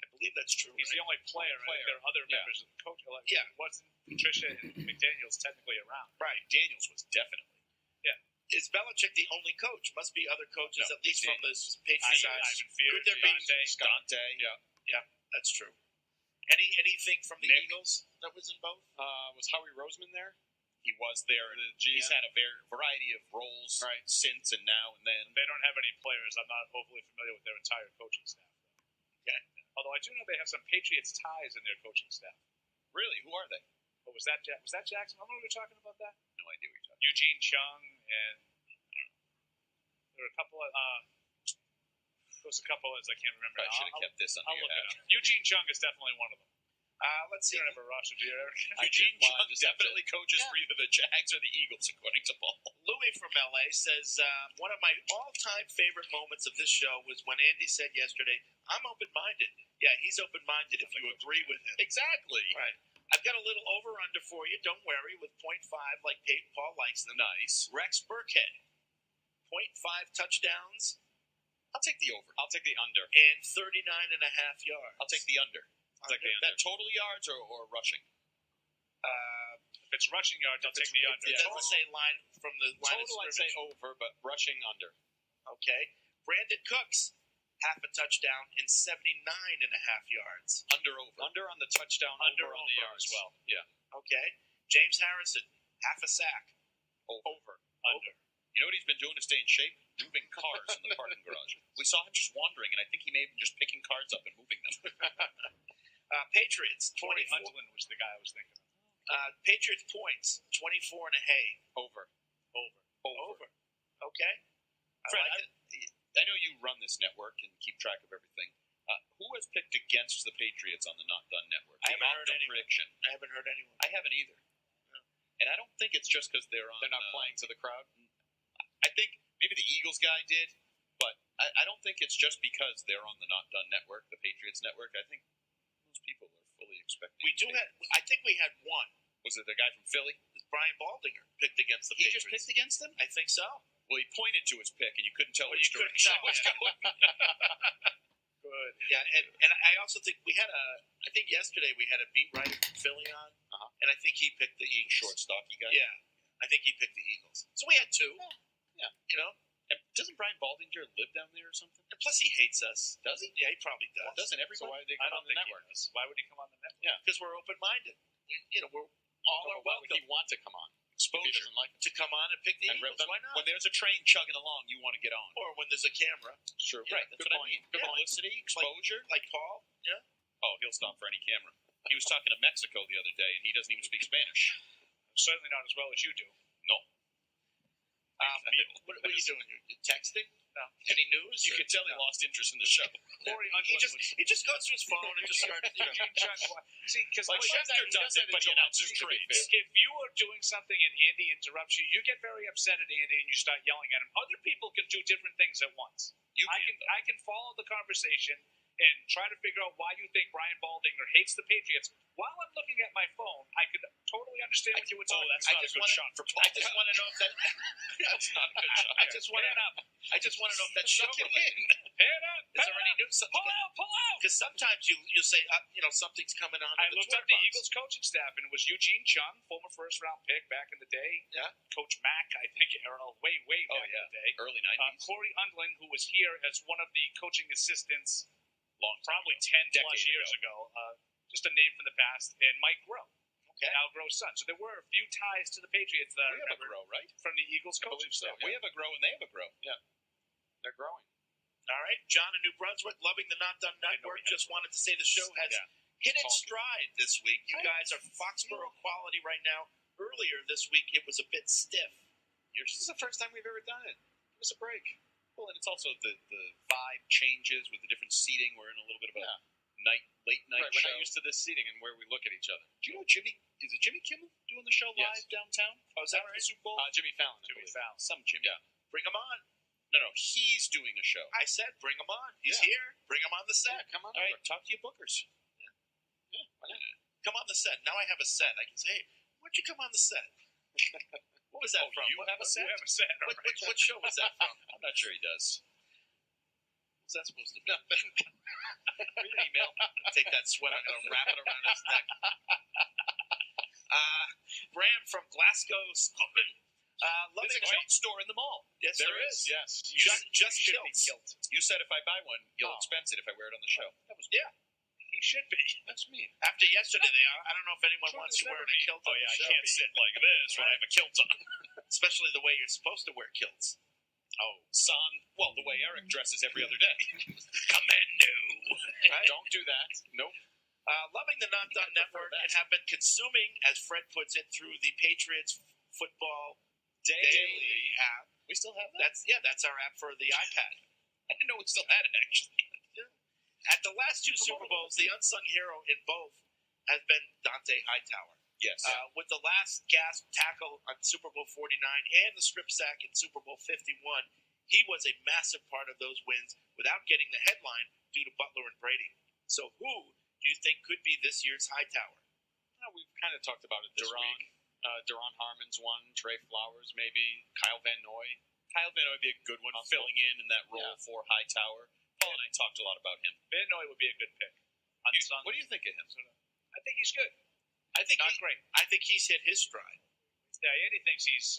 I believe that's true. He's the only player. Right? There are other members of the coach. Yeah. Wasn't Patricia and McDaniels technically around? Right. Daniels was definitely. Yeah. Is Belichick the only coach? Must be other coaches, at least from the Patriots side. Ivan Field, Could there be Dante? Yeah, that's true. Anything from the Eagles that was in both? Was Howie Roseman there? He was there. He's had a variety of roles since and now and then. They don't have any players. I'm not overly familiar with their entire coaching staff. Okay. Although I do know they have some Patriots ties in their coaching staff. Really? Who are they? What was that? Was that Jackson? Remember we were talking about that? No idea what you're talking about. Eugene Chung and there were a couple of there was a couple as I can't remember. I should have kept this under I'll your look hat. it up. Eugene Chung is definitely one of them. Let's see. You don't have a roster, do you, Eric? Eugene Chung definitely coaches for either the Jags or the Eagles, according to Paul. Louis from LA says, one of my all-time favorite moments of this show was when Andy said yesterday, I'm open-minded. Yeah, he's open-minded if you agree with him. Exactly. Right. I've got a little over-under for you. Don't worry, with 0.5 like Paul likes them. Nice. Rex Burkhead, 0.5 touchdowns. I'll take the over. I'll take the under. And 39.5 yards. I'll take the under. Like that total yards or rushing? If it's rushing yards, I'll take the under. It doesn't say line from the line Total, of I'd say scrimmage. over, but rushing under. Okay. Brandon Cooks, half a touchdown in 79.5 yards. Under on the touchdown, over on the yard as well. Yeah. Okay. James Harrison, half a sack. Over. You know what he's been doing to stay in shape? Moving cars in the parking garage. We saw him just wandering, and I think he may have been just picking cars up and moving them. Patriots, Corey 24. Huntlin was the guy I was thinking of. Patriots points, 24 and a half. Over. Okay. Fred, I like it. I know you run this network and keep track of everything. Who has picked against the Patriots on the Not Done Network? I haven't heard anyone. Prediction. I haven't heard anyone. I haven't either. And I don't think it's just because they're not playing to the crowd. I think maybe the Eagles guy did, but I don't think it's just because they're on the Not Done Network, the Patriots Network. I think most people are fully expecting. I think we had one. Was it the guy from Philly? Brian Baldinger picked against the He Patriots. just picked against them? I think so. Well, he pointed to his pick, and you couldn't tell Well, which you couldn't direction tell, it was yeah. going. Good. Yeah, and I also think I think yesterday we had a beat writer from Philly on, and I think he picked the Eagles. Short, stocky guy? Yeah, I think he picked the Eagles. So we had two. Yeah. You know? And doesn't Brian Baldinger live down there or something? And plus he hates us. Does he? Yeah, he probably does. Well, doesn't everybody? So why did they I come don't on the think network? he does. Why would he come on the network? Yeah. Because we're open-minded. We're all are Why would welcome he want to come on? Exposure. If he doesn't like it. to come on and pick the And Eagles. Why not? When there's a train chugging along, you want to get on. Or when there's a camera. Sure. Yeah, Right. That's good what point. I mean. Good Yeah. publicity, exposure. Like Paul. Yeah. Oh, he'll stop for any camera. He was talking to Mexico the other day, and he doesn't even speak Spanish. Certainly not as well as you do. No. What are you doing? You're texting? No. Any news? You could tell he lost interest in the show. Corey He Huntlin he just goes to his phone and just starts. Eugene Chung. See, because Like Schefter does it, but he announces trades. if you are doing something and Andy interrupts you, you get very upset at Andy and you start yelling at him. Other people can do different things at once. I can follow the conversation and try to figure out why you think Brian Baldinger hates the Patriots. While I'm looking at my phone, I could totally understand what you were talking about. That's not a good shot for Paul. I just want to know if that. That's not a good shot. I just want to know if that's circulating. Head up! Is there any news? Pull out! Because sometimes you say something's coming on. I looked up the Eagles coaching staff, and it was Eugene Chung, former first-round pick back in the day. Yeah. Coach Mack, I think, way back in the day. Early 90s. Corey Huntlin, who was here as one of the coaching assistants, probably 10 plus years ago. Just a name from the past, and Mike Groh. Okay. Al Groh's son. So there were a few ties to the Patriots that we have a Groh, right? From the Eagles coaching staff. We have a Groh, and they have a Groh. Yeah. They're growing. All right. John in New Brunswick, loving the Not Done Network. Just wanted to say the show has hit its stride this week. You guys are Foxborough quality right now. Earlier this week, it was a bit stiff. This is the first time we've ever done it. Give us a break. Well, and it's also the vibe changes with the different seating. We're in a little bit of a late night show. We're not used to this seating and where we look at each other. Do you know is it Jimmy Kimmel doing the show live downtown? Oh, is that right? The Super Bowl? Jimmy Fallon. Some Jimmy. Yeah. Bring him on. No, he's doing a show. I said bring him on. He's here. Bring him on the set. Yeah, come on over. Right. Talk to your bookers. Yeah. Come on the set. Now I have a set. I can say, hey, why don't you come on the set? What was that from? You have a set? You have a set. What show was that from? I'm not sure he does. What's that supposed to be? Read an email. Take that sweat. I'm going to wrap it around his neck. Bram from Glasgow, Scotland. There's a kilt store in the mall. Yes, there is. Yes. Just kilts. You said if I buy one, you'll expense it if I wear it on the show. That was He should be. That's me. After yesterday, I don't know if anyone wants you wearing a kilt on the show. I can't sit like this when I have a kilt on. Especially the way you're supposed to wear kilts. Oh, son. Well, the way Eric dresses every other day. Commando. Right? Don't do that. Nope. Loving the Not Done Network and have been consuming, as Fred puts it, through the Patriots Football Daily app. We still have that? That's our app for the iPad. I didn't know we still had it, actually. At the last two Super Bowls, the unsung hero in both has been Dante Hightower. Yes. With the last gasp tackle on Super Bowl 49 and the strip sack in Super Bowl 51, he was a massive part of those wins without getting the headline due to Butler and Brady. So who do you think could be this year's Hightower? We've kind of talked about it this week. Duron Harmon's one, Trey Flowers maybe, Kyle Van Noy. Kyle Van Noy would be a good one, filling in that role for Hightower. Paul and I talked a lot about him. Van Noy would be a good pick. unsung. What do you think of him? I think he's good. I think Not great. I think he's hit his stride. Yeah, Andy thinks he's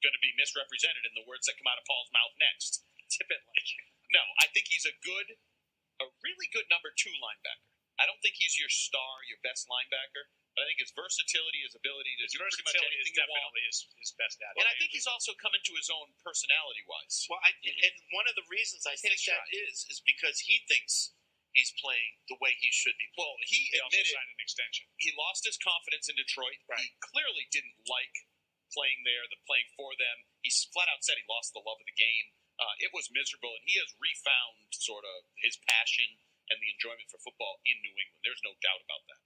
Going to be misrepresented in the words that come out of Paul's mouth next. tip it like. No, I think he's a really good number 2 linebacker. I don't think he's your star, your best linebacker, but I think his versatility, his ability to do pretty much anything is you want. definitely his best attribute. And I think he's also come into his own personality-wise. Well, and one of the reasons I think that is because he thinks he's playing the way he should be playing. Well, he He also admitted signed an extension. he lost his confidence in Detroit. Right. He clearly didn't like playing there, playing for them. He flat out said he lost the love of the game. It was miserable, and he has refound sort of his passion and the enjoyment for football in New England. There's no doubt about that.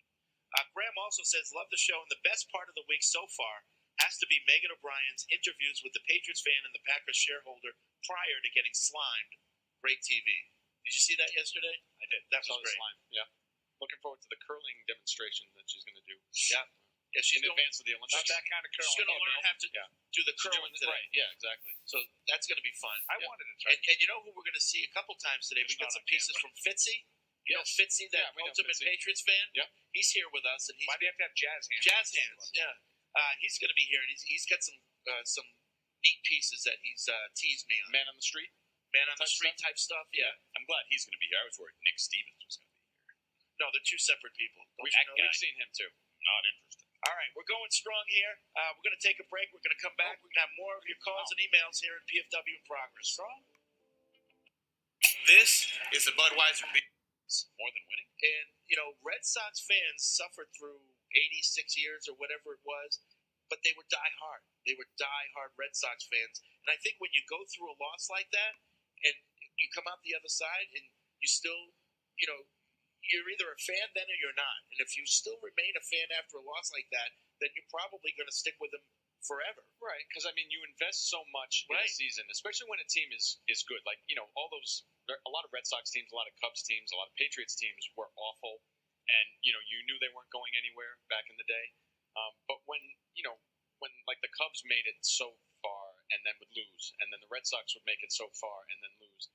Graham also says, love the show, and the best part of the week so far has to be Megan O'Brien's interviews with the Patriots fan and the Packers shareholder prior to getting slimed. Great TV. Did you see that yesterday? I did. That was Saw the great. slime. Yeah. Looking forward to the curling demonstration that she's going to do. Yeah. Yeah, she's In going advance of the Olympics. Not that kind of curling. she's going to learn how to do the She's curling doing it today. right. Yeah, exactly. So that's going to be fun. I wanted to try. And you know who we're going to see a couple times today? We Just got not some on pieces camera. from Fitzy. You know Fitzy, that we know ultimate Fitzy. Patriots fan? Yeah. He's here with us, and he's Why do you have to have jazz hands? jazz hands. Yeah. He's going to be here, and he's got some neat pieces that he's teased me on. Man on the street. Man on the type street type stuff. Yeah. I'm glad he's going to be here. I was worried Nick Stevens was going to be here. No, they're two separate people. Don't We've you know that? seen him too. Not interesting. All right, we're going strong here. We're going to take a break. We're going to come back. We're going to have more of your calls and emails here at PFW in Progress. Strong? This is the Budweiser beer. More than winning? And, you know, Red Sox fans suffered through 86 years or whatever it was, but they were die-hard. They were die-hard Red Sox fans. And I think when you go through a loss like that and you come out the other side and you still, you know, you're either a fan then or you're not. And if you still remain a fan after a loss like that, then you're probably going to stick with them forever. Right, because I mean, you invest so much in a season, especially when a team is good. Like, you know, a lot of Red Sox teams, a lot of Cubs teams, a lot of Patriots teams were awful, and you know, you knew they weren't going anywhere back in the day. But when like the Cubs made it so far and then would lose, and then the Red Sox would make it so far and then lose,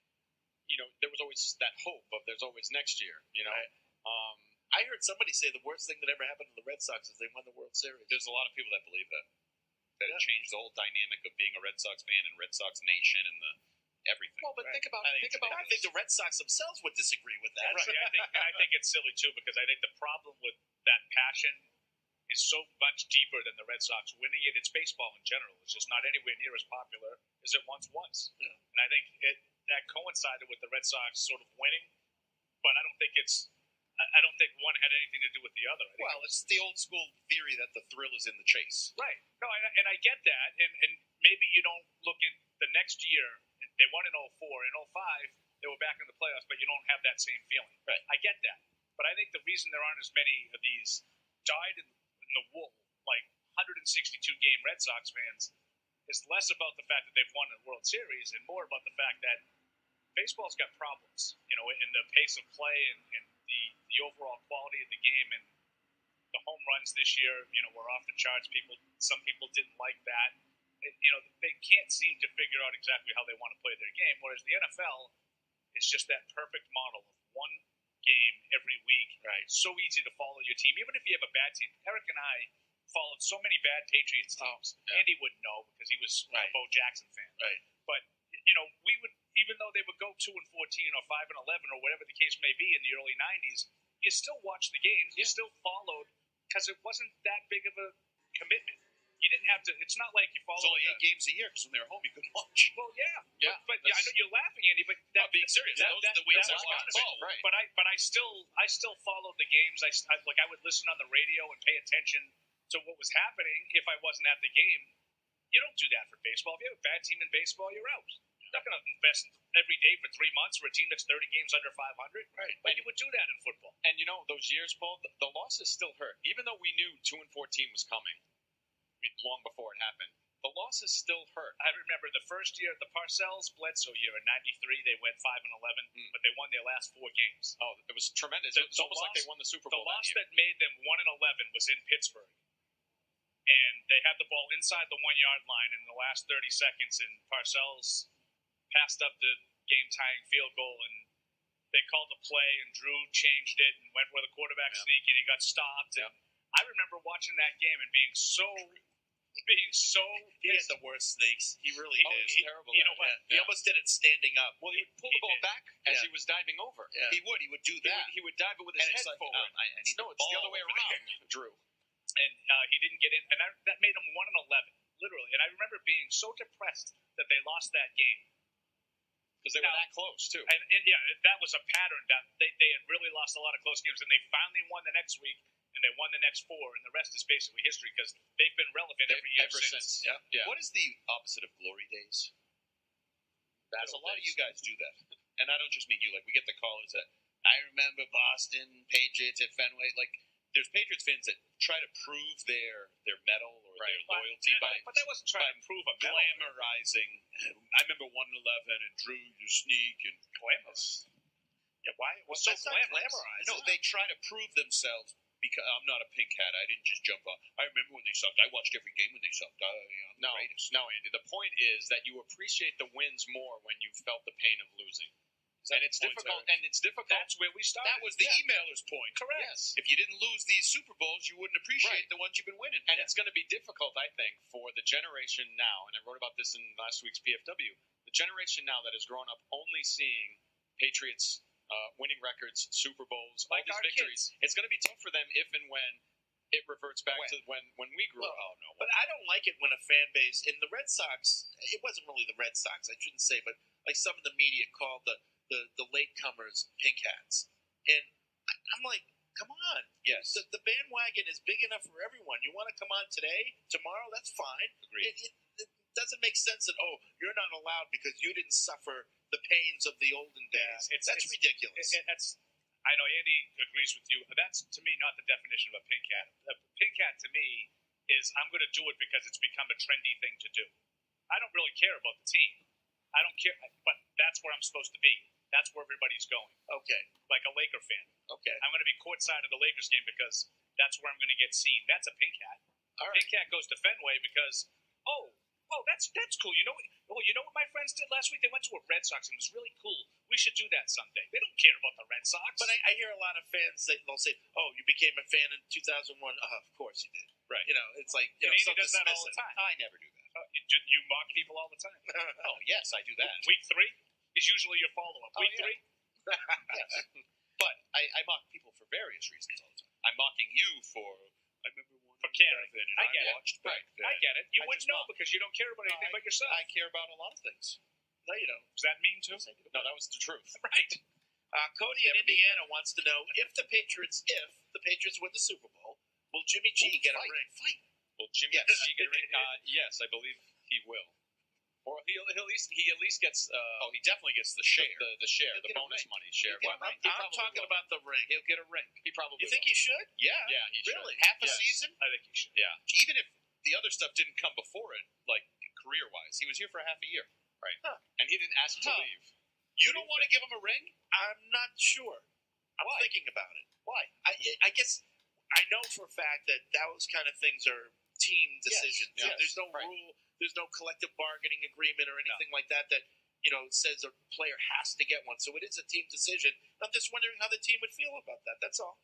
you know, there was always that hope of there's always next year. You know. Right. I heard somebody say the worst thing that ever happened to the Red Sox is they won the World Series. There's a lot of people that believe that. That it changed the whole dynamic of being a Red Sox fan and Red Sox Nation and everything. Well, but think about I think the Red Sox themselves would disagree with that. Right. I think it's silly too, because I think the problem with that passion is so much deeper than the Red Sox winning it. It's baseball in general. It's just not anywhere near as popular as it once was. Yeah. And I think that coincided with the Red Sox sort of winning, but I don't think one had anything to do with the other. Well, it's the old school theory that the thrill is in the chase. Right. No, and I get that. And maybe you don't look in the next year. They won in 04. In 05, they were back in the playoffs, but you don't have that same feeling. Right. I get that. But I think the reason there aren't as many of these dyed in the wool, like 162-game Red Sox fans, is less about the fact that they've won a World Series and more about the fact that baseball's got problems, you know, in the pace of play and the overall quality of the game. And the home runs this year, you know, were off the charts. Some people didn't like that. You know, they can't seem to figure out exactly how they want to play their game, whereas the NFL is just that perfect model of one game every week. Right. So easy to follow your team, even if you have a bad team. Eric and I followed so many bad Patriots teams. Yeah. Andy wouldn't know because he was a Bo Jackson fan. Right. But, you know, we would, even though they would go 2-14 or 5-11 or whatever the case may be in the early 90s, you still watched the games. You still followed because it wasn't that big of a commitment. You didn't have to. It's not like you followed. It's only 8 games a year because when they were home, you couldn't watch. Well, yeah. Yeah, But I know you're laughing, Andy. But being serious, those are the weeks I watched. Right. But I still followed the games. I would listen on the radio and pay attention to what was happening if I wasn't at the game. You don't do that for baseball. If you have a bad team in baseball, you're out. You're not going to invest every day for 3 months for a team that's 30 games under 500. Right. But you would do that in football. And you know, those years, Paul, the losses still hurt. Even though we knew 2-14 was coming long before it happened, the losses still hurt. I remember the first year, the Parcells-Bledsoe year in '93, they went 5-11, but they won their last 4 games. Oh, it was tremendous. It's almost like they won the Super Bowl. The loss that year. that made them 1-11 was in Pittsburgh. And they had the ball inside the 1-yard line in the last 30 seconds, and Parcells passed up the game-tying field goal, and they called a play and Drew changed it and went for the quarterback sneak and he got stopped. And I remember watching that game and being so. He had the worst sneaks. He really did. He was terrible. You know what? He almost did it standing up. Well, he would pull the ball back as he was diving over. Yeah. He would do that. He would dive it with his head forward. It's the other way around, Drew. And he didn't get in, and that made him 1-11, literally. And I remember being so depressed that they lost that game. Because they were that close, too. And that was a pattern. That they had really lost a lot of close games, and they finally won the next week, and they won the next 4, and the rest is basically history because they've been relevant every year since. Yeah. What is the opposite of glory days? Because a lot of you guys do that. And I don't just mean you. Like, we get the callers that, I remember Boston, Patriots at Fenway. Like, there's Patriots fans that try to prove their mettle or their loyalty but they wasn't trying to prove a medal. Glamorizing. I remember 1-11 and Drew, you sneak and glamorous. Yeah, why? Well, so that's not glamorized. No, they try to prove themselves. Because I'm not a pink hat. I didn't just jump off. I remember when they sucked. I watched every game when they sucked. I'm the greatest. No, Andy. The point is that you appreciate the wins more when you felt the pain of losing. And it's difficult. That's where we started. That was the emailer's point. Correct. Yes. If you didn't lose these Super Bowls, you wouldn't appreciate the ones you've been winning. And it's going to be difficult, I think, for the generation now, and I wrote about this in last week's PFW, the generation now that has grown up only seeing Patriots winning records, Super Bowls, all like these victories. Kids. It's going to be tough for them if and when it reverts back to when we grew up. Oh, no. But I don't like it when a fan base, in the Red Sox, it wasn't really the Red Sox, I shouldn't say, but like some of the media called the latecomers pink hats. And I'm like, come on. Yes. The bandwagon is big enough for everyone. You want to come on today, tomorrow, that's fine. Agreed. It doesn't make sense that, you're not allowed because you didn't suffer the pains of the olden days. That's ridiculous. I know Andy agrees with you, but that's, to me, not the definition of a pink hat. A pink hat, to me, is I'm going to do it because it's become a trendy thing to do. I don't really care about the team. I don't care, but that's where I'm supposed to be. That's where everybody's going. Okay. Like a Laker fan. Okay. I'm going to be courtside of the Lakers game because that's where I'm going to get seen. That's a pink hat. All right. Pink hat goes to Fenway because, that's cool. You know what my friends did last week? They went to a Red Sox and it was really cool. We should do that someday. They don't care about the Red Sox. But I hear a lot of fans they'll say, you became a fan in 2001. Of course you did. Right. It's like, Andy does that all the time. I never do that. You mock people all the time. Oh, yes, I do that. Week 3 is usually your follow-up. Week 3? Yes. But I mock people for various reasons all the time. I'm mocking you I remember for caring. and I get watched it. back then. I get it. You I wouldn't just know mock. because you don't care about anything but yourself. I care about a lot of things. No, you don't. Does that mean too? No, that was the truth. Right. Cody in Indiana wants to know if the Patriots win the Super Bowl, will Jimmy G get a ring? Will Jimmy G get a ring? Yes, I believe he will. Or he at least gets. He definitely gets the share. The bonus money share. I'm talking about the ring. He'll get a ring. He probably. You think he should? Yeah. Yeah, he should. Really? Half a season? I think he should. Yeah. Even if the other stuff didn't come before it, like career-wise, he was here for half a year. Right. Huh. And he didn't ask to leave. You don't want to give him a ring? I'm not sure. I'm thinking about it. Why? I guess I know for a fact that those kind of things are team decisions. Yes. There's no rule. There's no collective bargaining agreement or anything like that says a player has to get one. So it is a team decision. I'm just wondering how the team would feel about that. That's all.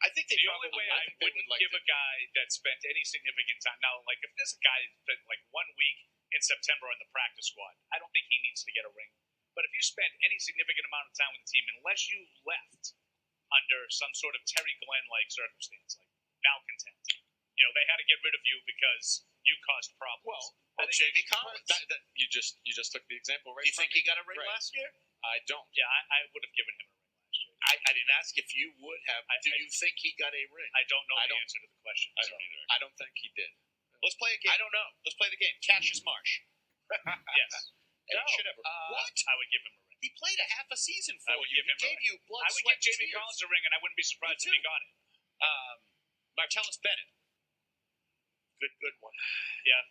I think the only way I wouldn't give a guy that spent any significant time now, like if there's a guy that spent like 1 week in September on the practice squad, I don't think he needs to get a ring. But if you spend any significant amount of time with the team, unless you left under some sort of Terry Glenn-like circumstance, like malcontent, they had to get rid of you because you caused problems. Well, Jamie Collins. You just took the example right. Do you think he got a ring last year? I don't. Yeah, I would have given him a ring last year. I didn't ask if you would have. Do you think he got a ring? I don't know the answer to the question. I don't either. I don't think he did. Let's play a game. I don't know. Let's play the game. Cassius Marsh. Yes. Should ever. What? I would give him a ring. He played a half a season for I would you. give him He gave you blood, I would sweat, give Jamie tears. Collins a ring, and I wouldn't be surprised if he got it. Martellus Bennett. Good one. Yeah.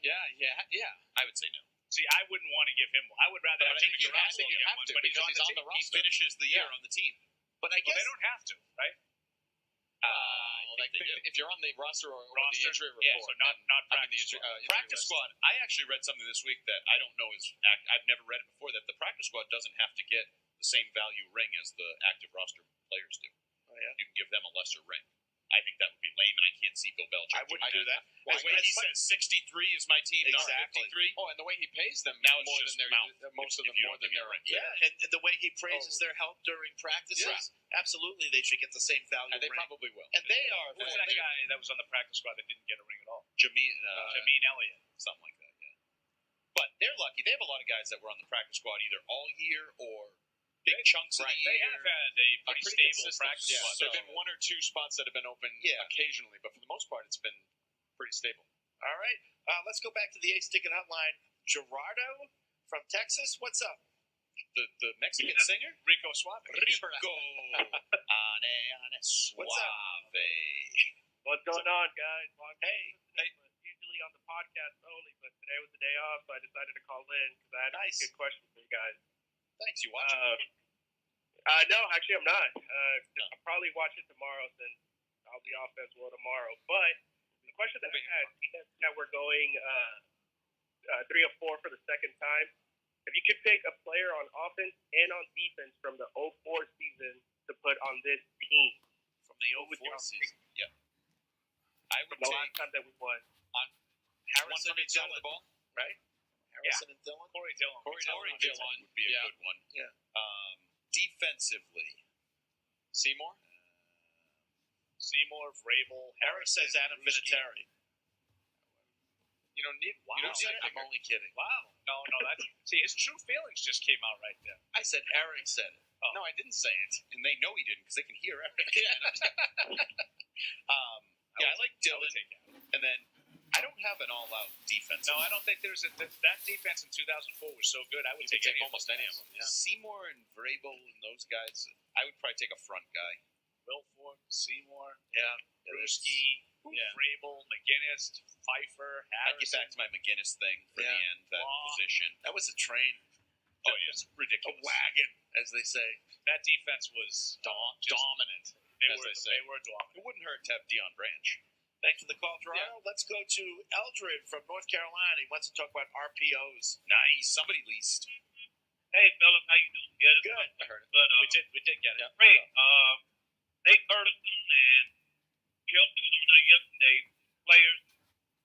I would say no. See, I wouldn't want to give him one. I would rather have Jimmy Garoppolo get one, but he's on the team. He finishes the year on the team. But I guess they don't have to, right? If you're on the roster or the injury report, yeah, so not practice squad. Practice squad. I actually read something this week that I don't know I've never read it before, that the practice squad doesn't have to get the the same value ring as the active roster players do. Oh, yeah? You can give them a lesser ring. I think that would be lame, and I can't see Bill Belichick. I wouldn't do that. The way he says 63 is my team, Exactly. not 53. Oh, and the way he pays them Now it's more just than mouth. most of them If you more don't than give me their a ring. Yeah, and the way he praises their help during practices, absolutely, they should get the same value And they ring. probably will. And they are Who was that guy that was on the practice squad that didn't get a ring at all? Jameen Elliott. something like that, yeah. But they're lucky. They have a lot of guys that were on the practice squad either all year or big chunks of the They year. have had a pretty stable consistent practice Yeah, squad. so there have been one or two spots that have been open occasionally, but for the most part, it's been pretty stable. All right, let's go back to the Ace Ticket Hotline. Gerardo from Texas, what's up? The Mexican singer? Rico Suave. Rico. Ane Suave. What's up? What's going on, guys? Long Hey. usually on the podcast only, but today was the day off, so I decided to call in because I had a good question for you guys. Thanks. You watching? No, actually, I'm not. I'll probably watch it tomorrow since I'll be off as well tomorrow. But the question that I had, that we're going 3 or 4 for the second time. If you could pick a player on offense and on defense from the 04 season to put on this team. From the 04 season? Yeah. I would the take last time that we won. Harrison and Dillon, right? Harrison and Dillon? Corey Dillon. Corey Dillon would be a good one. Yeah. Defensively, Seymour? Seymour, Vrabel. Eric says Adam Vinatieri. You don't need. Wow. You don't need I'm only kidding. Wow. No, see, his true feelings just came out right there. I said Eric said it. Oh. No, I didn't say it, and they know he didn't because they can hear Eric. I like Dillon, and then I don't have an all-out defense. No, I don't think there's that defense in 2004 was so good. I would take almost any of them. Yeah. Seymour and Vrabel and those guys. I would probably take a front guy. Wilford, Seymour, Yeah. Brewski, Vrabel, McGinnis, Pfeiffer, I'd get Harrison. back to my McGinnis thing for the Yeah. end, that Law. position. That was a train. Oh, yeah. It's ridiculous. A wagon, as they say. That defense was Dominant, as they say. They were dominant. It wouldn't hurt to have Deion Branch. Thanks for the call, Gerardo. Let's go to Eldred from North Carolina. He wants to talk about RPOs. Nice. Somebody leased. Hey, fellas, how you doing? Good. Good. I heard it. But, We did get it. Fred, Nate Burleson and Kelsey was on there yesterday, players,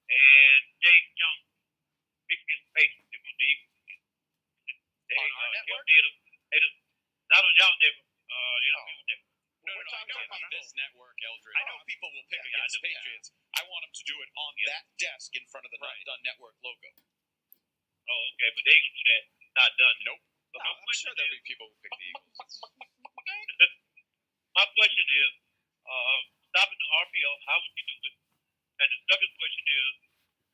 and James Jones picked against the Patriots. They won the Eagles. On our network? Not on y'all network. No, We're talking I about know this network, Eldred. I know people will pick Yeah, against I know. Patriots. I want them to do it on that desk in front of the Not Done Network logo. Oh, okay, but they ain't gonna do that. Not done. Nope. So No, I'm sure there'll be people who pick the Eagles. my question is, stopping the RPO, how would you do it? And the second question is,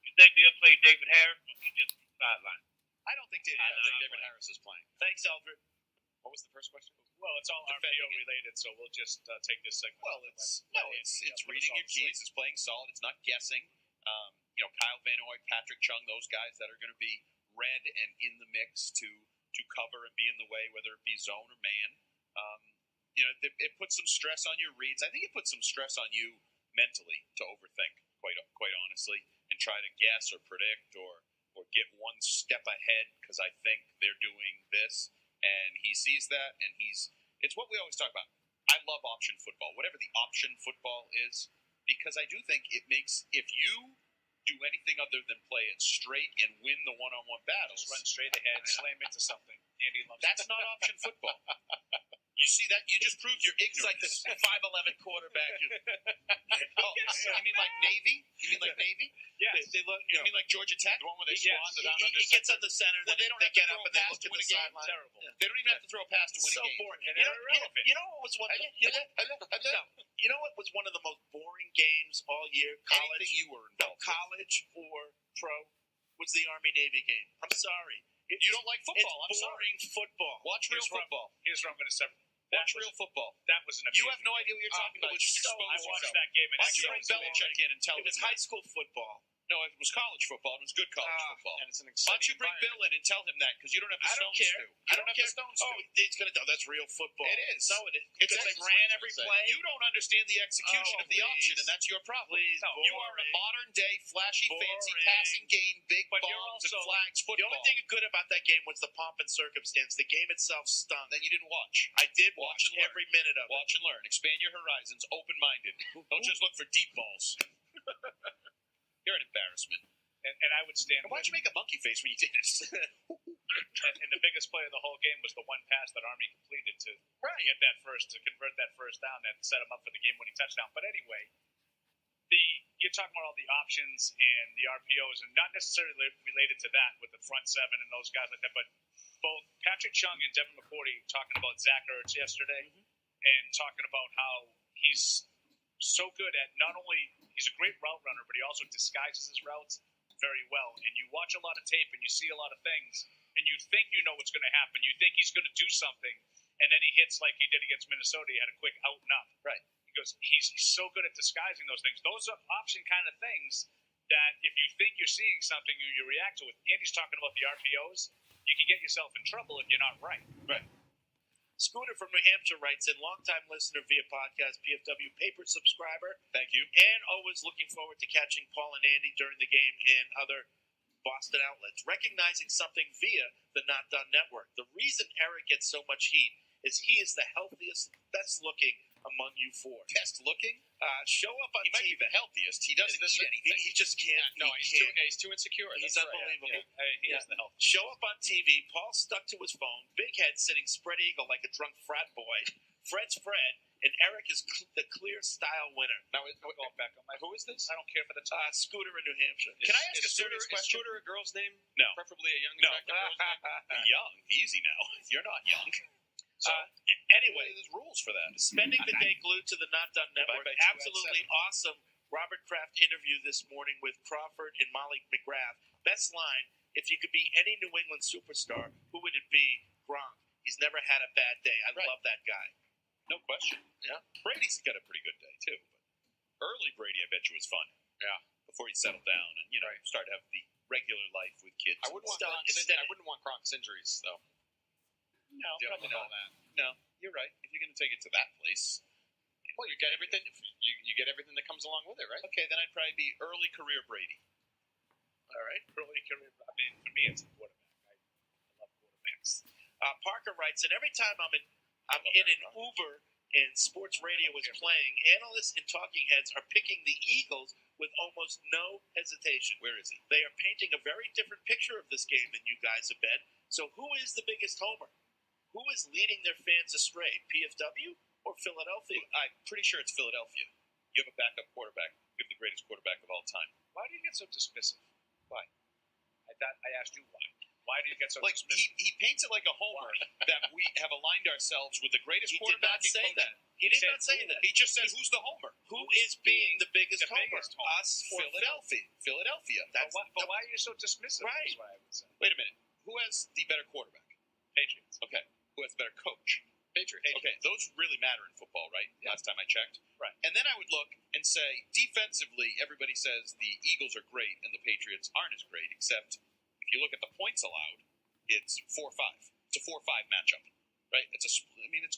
you think they'll play David Harris or he just sideline? I don't think David Harris is playing. Thanks, Eldred. What was the first question? Well, it's all RPO related, so we'll just take this segment. Well, it's reading your keys. It's playing solid. It's not guessing. Kyle Van Noy, Patrick Chung, those guys that are going to be read and in the mix to cover and be in the way, whether it be zone or man. It puts some stress on your reads. I think it puts some stress on you mentally to overthink, quite honestly, and try to guess or predict or get one step ahead because I think they're doing this. And he sees that, and it's what we always talk about. I love option football, whatever the option football is, because I do think it makes, if you do anything other than play it straight and win the one-on-one battles. Just run straight ahead, slam into something. Andy loves That's not option football. You see that? You just proved your ignorance. It's like this 5'11" quarterback. You mean like Navy? Yes. They look. You mean like Georgia Tech? The one where they Yes. squat down under He gets on the center, Well, then they don't they have get to up throw and a they pass look to at win the a game. sideline. Terrible. They don't even have to throw a pass to win So a game. boring. And they're irrelevant. You know what was one? You know what was one of the most boring games all year? Anything you were involved with. College or pro was the Army-Navy game. I'm sorry. You don't like football. I'm It's sorry. boring football. Watch real football. Here's what I'm going to say. Watch real football. That was an You amazing have no idea what you're talking about. it was Just so- expose I watched yourself. that game and Watch your own Belichick in and tell It was him high school football. No, it was college football. It was good college football. And it's an Why don't you bring Bill in and tell him that? Because you don't have the stones to. I don't care. It's going to tell. That's real football. It is. No, it is. It's Because they ran every play. You don't understand the execution of the option, and that's your problem. Please, You are a modern-day, flashy, fancy, passing game, big bombs and flags football. The only thing good about that game was the pomp and circumstance. The game itself stunk. Then you didn't watch. I did watch every minute of it. Watch and learn. Expand your horizons. Open-minded. Don't just look for deep balls. You're an embarrassment. And I would stand. Why'd you make a monkey face when you did it? and the biggest play of the whole game was the one pass that Army completed to get that to convert that first down that set them up for the game-winning touchdown. But anyway, you're talking about all the options and the RPOs, and not necessarily related to that with the front seven and those guys like that, but both Patrick Chung and Devin McCourty talking about Zach Ertz yesterday and talking about how he's so good at not only he's a great route runner, but he also disguises his routes very well. And you watch a lot of tape and you see a lot of things and you think you know what's going to happen. You think he's going to do something, and then he hits like he did against Minnesota. He had a quick out and up. Right. Because he's so good at disguising those things. Those are option kind of things that if you think you're seeing something and you react to it, Andy's talking about the RPOs, you can get yourself in trouble if you're not right. Right. Scooter from New Hampshire writes in, longtime listener via podcast, PFW paper subscriber. Thank you. And always looking forward to catching Paul and Andy during the game and other Boston outlets. Recognizing something via the Not Done Network. The reason Eric gets so much heat is he is the healthiest, best looking among you four. Best looking? Show up on He might TV. be the healthiest. He doesn't eat anything. He just can't. No, he's too insecure. He's That's unbelievable. Right. He is the health. Show up on TV. Paul stuck to his phone. Big head sitting spread eagle like a drunk frat boy. Fred's Fred, and Eric is the clear style winner. Now, going back on who is this? I don't care for the top. Scooter in New Hampshire. Can I ask a serious question? Is Scooter a girl's name? No. Preferably a young, No. attractive girl's name? Young. Easy now. You're not young. So, anyway, there's rules for that. Spending the day glued to the Not Done Network. bet you had Absolutely awesome Robert Kraft interview this morning with Crawford and Molly McGrath. Best line, if you could be any New England superstar, who would it be? Gronk. He's never had a bad day. I love that guy. No question. Yeah. Brady's got a pretty good day, too. But early Brady, I bet you, was fun. Yeah. Before he settled down and, started to have the regular life with kids. I wouldn't want Gronk's injuries, though. No, probably not. That. No, you're right. If you're going to take it to that place. Well, you get everything. You get everything that comes along with it, right? Okay, then I'd probably be early career Brady. All right. Early career. I mean, for me, it's a quarterback. I love quarterbacks. Parker writes, and every time I'm in an Uber and sports radio is playing, analysts and talking heads are picking the Eagles with almost no hesitation. Where is he? They are painting a very different picture of this game than you guys have been. So who is the biggest homer? Who is leading their fans astray, PFW or Philadelphia? I'm pretty sure it's Philadelphia. You have a backup quarterback. You have the greatest quarterback of all time. Why do you get so dismissive? Why? I asked you why. Why do you get so dismissive? He paints it like a homer that we have aligned ourselves with the greatest quarterback. He did not say that. He did not say that. He just said, who's the homer? Who is being the biggest homer? Us or Philadelphia. But why are you so dismissive? Right. Is what I would say. Wait a minute. Who has the better quarterback? Patriots. Okay. Who has the better coach? Patriots. Okay, those really matter in football, right? Yeah. Last time I checked. Right. And then I would look and say, defensively, everybody says the Eagles are great and the Patriots aren't as great, except if you look at the points allowed, it's 4-5. It's a 4-5 matchup, right? It's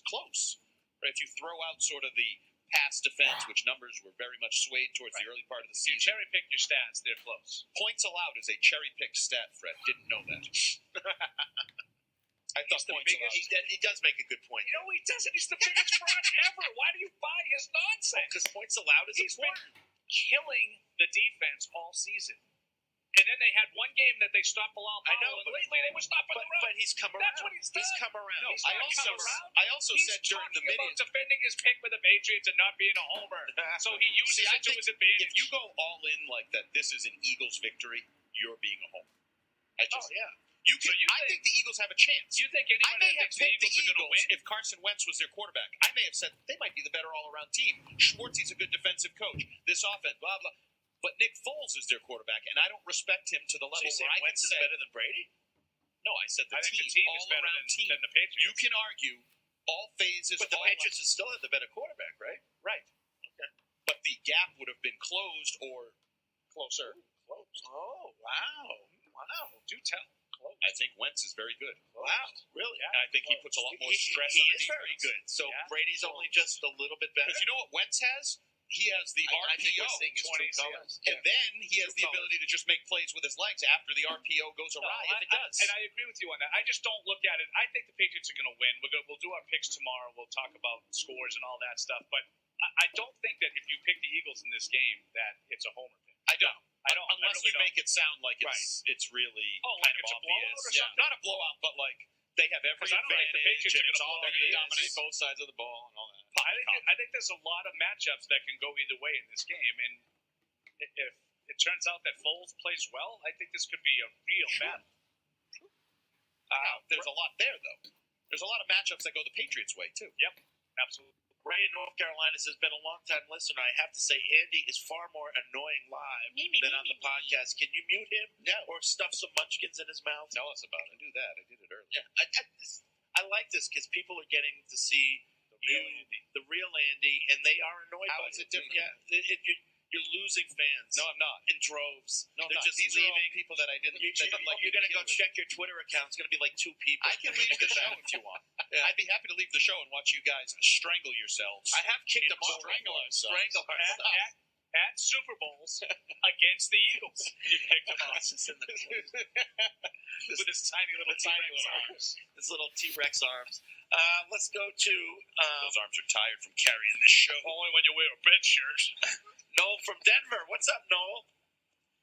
close, right? If you throw out sort of the pass defense, which numbers were very much swayed towards the early part of the You season. cherry pick your stats; they're close. Points allowed is a cherry-picked stat, Fred. Didn't know that. I thought points allowed. He does make a good point. No, he doesn't. He's the biggest fraud ever. Why do you buy his nonsense? Because points allowed is important. Killing the defense all season. And then they had one game that they stopped Bilal Powell. I know, and lately they were stopping the run. But he's come around. That's what he's done. He's come around. No, I also said during the He's minute, defending his pick with the Patriots and not being a homer. So he uses it to his advantage. if you go all in like that, this is an Eagles victory, you're being a homer. I think the Eagles have a chance. You think I anyone may that have thinks picked the the Eagles are going to win? If Carson Wentz was their quarterback. I may have said they might be the better all-around team. Schwartzy's a good defensive coach. This offense, blah, blah. But Nick Foles is their quarterback, and I don't respect him to the level where I can Wentz is say... better than Brady? No, I said I think the team is better than the Patriots. You can argue all phases... But the Patriots still have the better quarterback, right? Right. Okay. But the gap would have been closed or... Closer. Oh, wow. Do tell. Close. I think Wentz is very good. Wow, really? Yeah. I think he puts a lot more stress He on the is very defense. good. So Yeah. Brady's only just a little bit better. Because you know what Wentz has? He has the I think RPO, we're seeing his true 20s, colors. and then he has True the ability to just make plays with his legs after the RPO goes awry. If it does, And I agree with you on that. I just don't look at it. I think the Patriots are going to win. We'll do our picks tomorrow. We'll talk about scores and all that stuff. But I don't think that if you pick the Eagles in this game, that it's a homer thing. I don't. Unless really you make it sound like it's really like kind it's of a blowout obvious. or something? Not a blowout, but like they have every 'Cause I don't think the advantage, Patriots are and it's gonna all blow they're going to the dominate Eagles. both sides of the ball and all that. I think there's a lot of matchups that can go either way in this game, and if it turns out that Foles plays well, I think this could be a real battle. There's a lot there, though. There's a lot of matchups that go the Patriots' way too. Yep, absolutely. Ray in North Carolina has been a long-time listener. I have to say, Andy is far more annoying live than on the podcast. Can you mute him? Yeah. Or stuff some munchkins in his mouth? Tell us about it. I do that. I did it earlier. Yeah, I like this because people are getting to see the real Andy, and they are annoyed How by is it different? Yeah, you're losing fans. No, I'm not. In droves. No, I'm They're not. just These leaving. are all people that I didn't. You're going to go check your Twitter account. It's going to be like 2 people. I can leave the show if you want. Yeah. I'd be happy to leave the show and watch you guys strangle yourselves. I have kicked them off. Strangle ourselves. At Super Bowls against the Eagles, you picked him off with his tiny little arms. His little T-Rex arms. Let's go to Those arms are tired from carrying this show. Only when you wear a red shirt. Noel from Denver. What's up, Noel?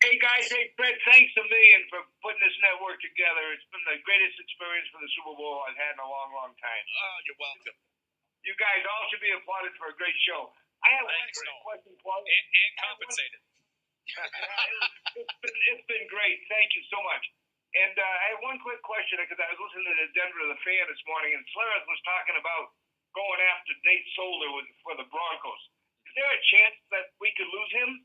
Hey guys, hey Fred, thanks a million for putting this network together. It's been the greatest experience for the Super Bowl I've had in a long, long time. Oh, you're welcome. You guys all should be applauded for a great show. I have one question, Paul. And compensated. It's been great. Thank you so much. And I have one quick question because I was listening to the Denver the Fan this morning, and Flares was talking about going after Nate Solder for the Broncos. Is there a chance that we could lose him?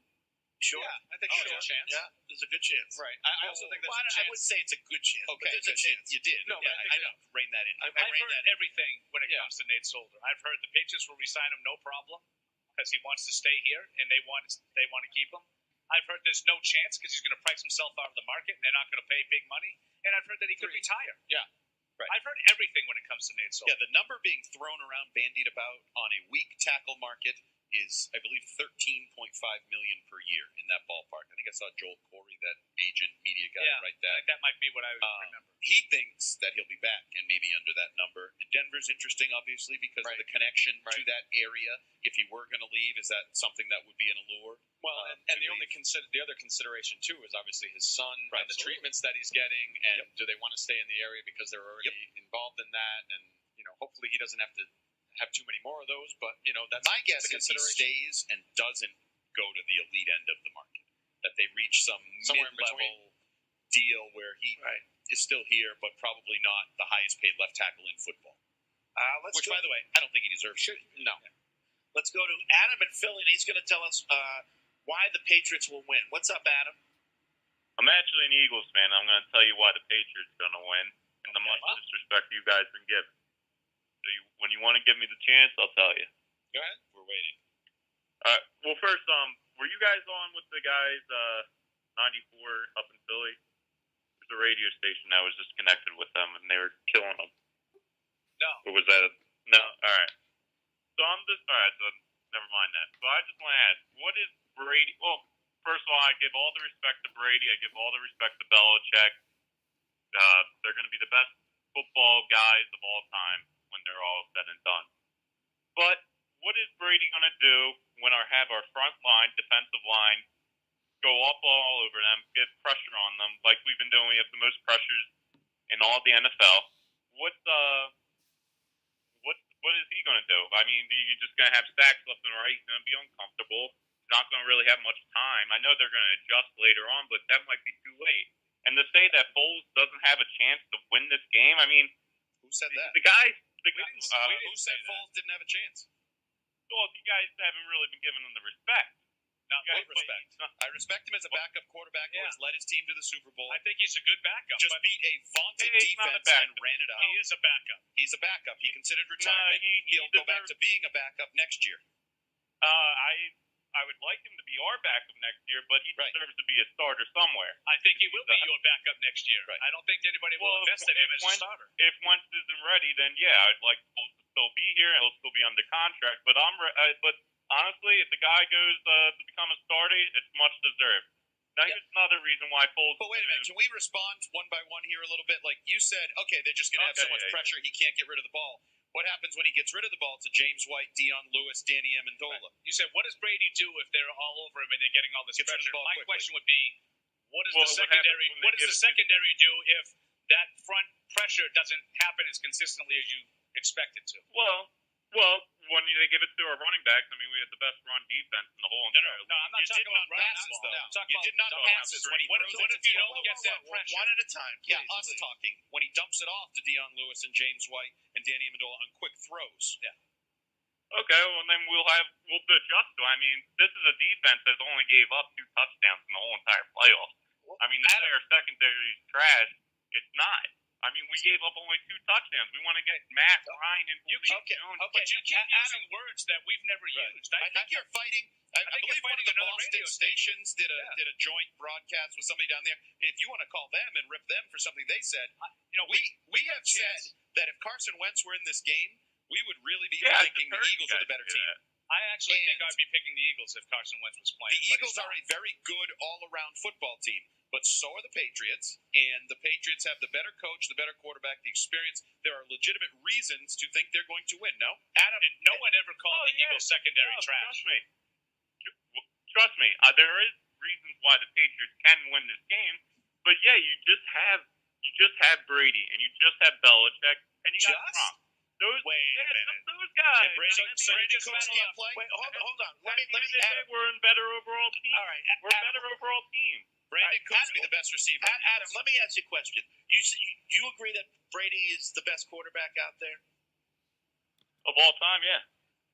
Sure. Yeah, I think there's a chance. Yeah, there's a good chance. Right. I also think there's a chance. I would say it's a good chance. Okay, but there's a chance. You did. No, yeah, but I know. Rein that in. I've heard everything when it comes to Nate Solder. I've heard the Patriots will resign him no problem because he wants to stay here and they want to keep him. I've heard there's no chance because he's going to price himself out of the market and they're not going to pay big money. And I've heard that he could retire. Yeah. Right. I've heard everything when it comes to Nate Solder. Yeah, the number being thrown around, bandied about on a weak tackle market is, I believe, $13.5 million per year in that ballpark. I think I saw Joel Corey, that agent media guy, write that. That might be what I remember. He thinks that he'll be back and maybe under that number. And Denver's interesting, obviously, because of the connection to that area. If he were going to leave, is that something that would be an allure? Well, and the other consideration too is obviously his son and the treatments that he's getting, and do they want to stay in the area because they're already involved in that? And hopefully he doesn't have to have too many more of those. But that's my guess is he stays and doesn't go to the elite end of the market. That they reach somewhere mid-level deal where he is still here, but probably not the highest paid left tackle in football. Which, by the way, I don't think he deserves. No. Let's go to Adam in Philly, and he's going to tell us why the Patriots will win. What's up, Adam? I'm actually an Eagles fan. I'm going to tell you why the Patriots are going to win, and the much disrespect you guys been given. So when you want to give me the chance, I'll tell you. Go ahead. We're waiting. Well, first, were you guys on with the guys 94 up in Philly? There's a radio station that was just connected with them, and they were killing them. No. Or was that no? All right. So so never mind that. So I just want to ask, what is Brady? Well, first of all, I give all the respect to Brady. I give all the respect to Belichick. They're going to be the best football guys of all time when they're all said and done. But what is Brady going to do when our front line, defensive line, go up all over them, get pressure on them like we've been doing? We have the most pressures in all the NFL. What is he going to do? I mean, you're just going to have sacks left and right. He's going to be uncomfortable. He's not going to really have much time. I know they're going to adjust later on, but that might be too late. And to say that Foles doesn't have a chance to win this game, I mean, who said that? The guys. Who said Foles didn't have a chance? Well, you guys haven't really been giving him the respect. Not what respect. I respect him as a backup quarterback who has led his team to the Super Bowl. I think he's a good backup. Just beat a vaunted defense and ran it out. He is a backup. He's a backup. He considered retirement. He'll go back to being a backup next year. I would like him to be our backup next year, but he deserves to be a starter somewhere. I think he will be your backup next year. Right. I don't think anybody will invest in him as a starter. If Wentz isn't ready, then yeah, I'd like Foles to still be here. He'll still be under contract. But but honestly, if the guy goes to become a starter, it's much deserved. Now, here's another reason why Foles. But wait a minute, can we respond one by one here a little bit? Like you said, okay, they're just going to have so much pressure, he can't get rid of the ball. What happens when he gets rid of the ball to James White, Dion Lewis, Danny Amendola? Right. You said, what does Brady do if they're all over him and they're getting all this pressure? My question would be, what does the secondary do if that front pressure doesn't happen as consistently as you expect it to? Well, when they give it to our running backs, I mean, we had the best run defense in the whole entire league. No, I'm not talking about passes, though. I'm talking about did not passes when he throws what it if you don't get that pressure? One at a time. Please, us talking. When he dumps it off to Dion Lewis and James White and Danny Amendola on quick throws. Yeah. Okay, well then we'll adjust to. I mean, this is a defense that only gave up 2 touchdowns in the whole entire playoffs. I mean, the entire secondary is trash. It's not. I mean, we gave up only 2 touchdowns. We want to get Matt Ryan and Julio Jones. But you keep using words that we've never used. I think you're fighting. I believe one of the Boston stations did a joint broadcast with somebody down there. If you want to call them and rip them for something they said, we have said that if Carson Wentz were in this game, we would really be thinking the Eagles are the better team. I actually think I'd be picking the Eagles if Carson Wentz was playing. The Eagles are a very good all-around football team, but so are the Patriots, and the Patriots have the better coach, the better quarterback, the experience. There are legitimate reasons to think they're going to win, no? Adam, no one ever called the Eagles secondary trash. Trust me. There is reasons why the Patriots can win this game, but yeah, you just have Brady, and you just have Belichick, and you got Trump. Those guys. Brandon Cooks can't play. Wait, hold on. Let me Adam, we're a better overall team. All right, we're a better overall team. Brandon Cooks be the best receiver. Adam, let me ask you a question. You agree that Brady is the best quarterback out there of all time? Yeah.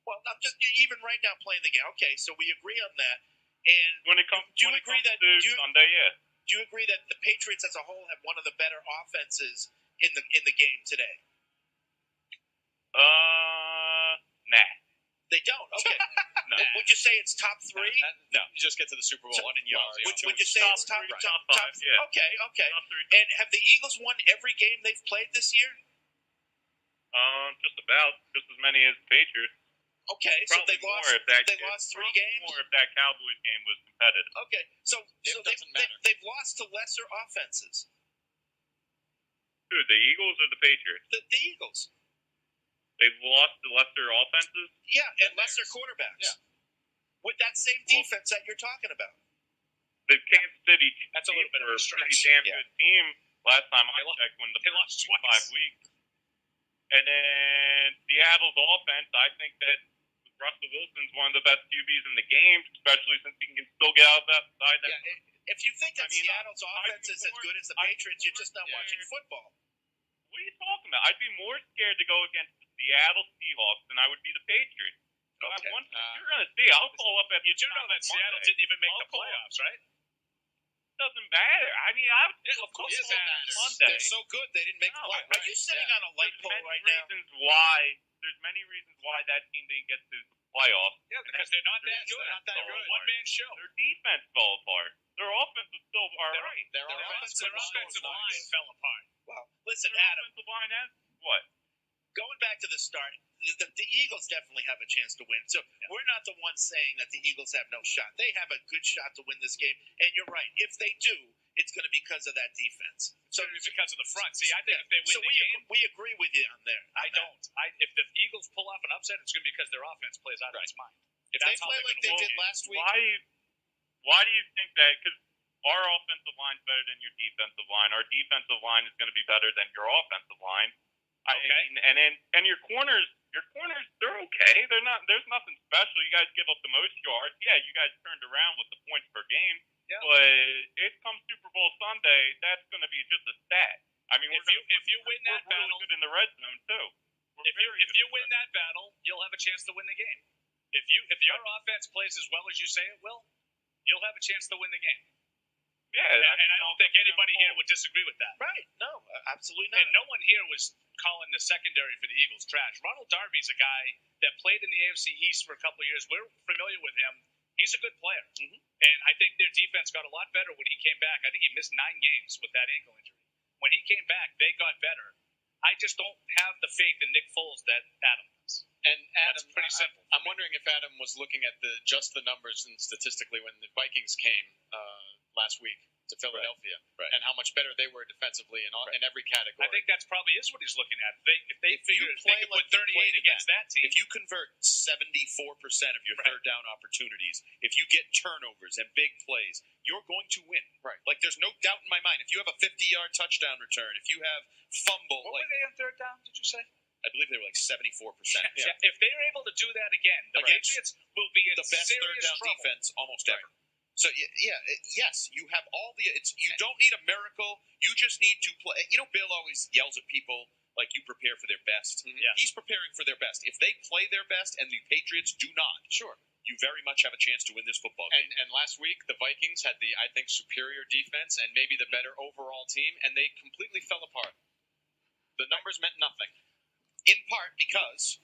Well, I'm just even right now playing the game. Okay, so we agree on that. And when it comes, do you agree that Sunday? Yeah. Do you agree that the Patriots as a whole have one of the better offenses in the game today? Nah. They don't. Okay. No. Would you say it's top 3? No. You just get to the Super Bowl 1 in yards. Would you say it's top 5? Yeah. Okay. Top 3. And have the Eagles won every game they've played this year? Just about. Just as many as the Patriots. Okay, so they lost 3 games? More if that Cowboys game was competitive. Okay, so they've lost to lesser offenses. Who, the Eagles or the Patriots? The Eagles. They've lost to lesser offenses? Yeah, and lesser quarterbacks. Yeah. With that same defense that you're talking about. The Kansas City That's a little bit of a pretty damn good team last time I checked when they lost 5 weeks. And then Seattle's offense, I think that Russell Wilson's one of the best QBs in the game, especially since he can still get out of that side. If you think that Seattle's offense is as good as the Patriots, you're just not watching football. What are you talking about? I'd be more scared to go against the Seattle Seahawks than I would be the Patriots. Okay. You're going to see. I'll call up at you do know that Seattle didn't even make the playoffs, right? Doesn't matter. I mean, of course it matters. Monday. They're so good they didn't make the playoffs. Are you sitting on a light pole right now? There's many reasons why that team didn't get to the playoffs. Yeah, because they're not that good. They're a one-man show. Their defense fell apart. Their offense is still all right. Their offensive line fell apart. Well, listen, their Adam. Offensive line has what? Going back to the start, the Eagles definitely have a chance to win. So we're not the ones saying that the Eagles have no shot. They have a good shot to win this game. And you're right. If they do, it's going to be because of that defense. So it's because of the front. See, I think if they win the game, we agree with you on there. I don't. If the Eagles pull off an upset, it's going to be because their offense plays out of its mind. If they play like they did last week, why do you think that? Because our offensive line's better than your defensive line. Our defensive line is going to be better than your offensive line. Okay. And your corners, they're okay. They're not. There's nothing special. You guys give up the most yards. Yeah, you guys turned around with the points per game. Yeah. But it comes Super Bowl Sunday, that's going to be just a stat. I mean, if you win that battle, really good in the red zone too. If you win that battle, you'll have a chance to win the game. If your offense plays as well as you say it will, you'll have a chance to win the game. Yeah, and I don't think anybody here would disagree with that. Right? No, absolutely not. And no one here was calling the secondary for the Eagles trash. Ronald Darby's a guy that played in the AFC East for a couple of years. We're familiar with him. He's a good player. And I think their defense got a lot better when he came back. I think he missed 9 games with that ankle injury. When he came back, they got better. I just don't have the faith in Nick Foles that Adam does. And Adam, that's pretty simple. I'm wondering if Adam was looking at just the numbers and statistically when the Vikings came last week to Philadelphia, and how much better they were defensively in every category. I think that's probably is what he's looking at. If they could put 38 against that team, if you convert 74% of your third down opportunities, if you get turnovers and big plays, you're going to win. Right. Like there's no doubt in my mind. If you have a 50-yard touchdown return, if you have fumble, what were they on third down? Did you say? I believe they were like 74%. Yeah. If they are able to do that again, the Patriots will be in the best serious third down trouble. defense almost ever. So yes, you have all the. You don't need a miracle. You just need to play. You know, Bill always yells at people like you prepare for their best. Yeah. He's preparing for their best. If they play their best and the Patriots do not, you very much have a chance to win this football game. And last week, the Vikings had the, I think, superior defense and maybe the better overall team, and they completely fell apart. The numbers meant nothing. In part because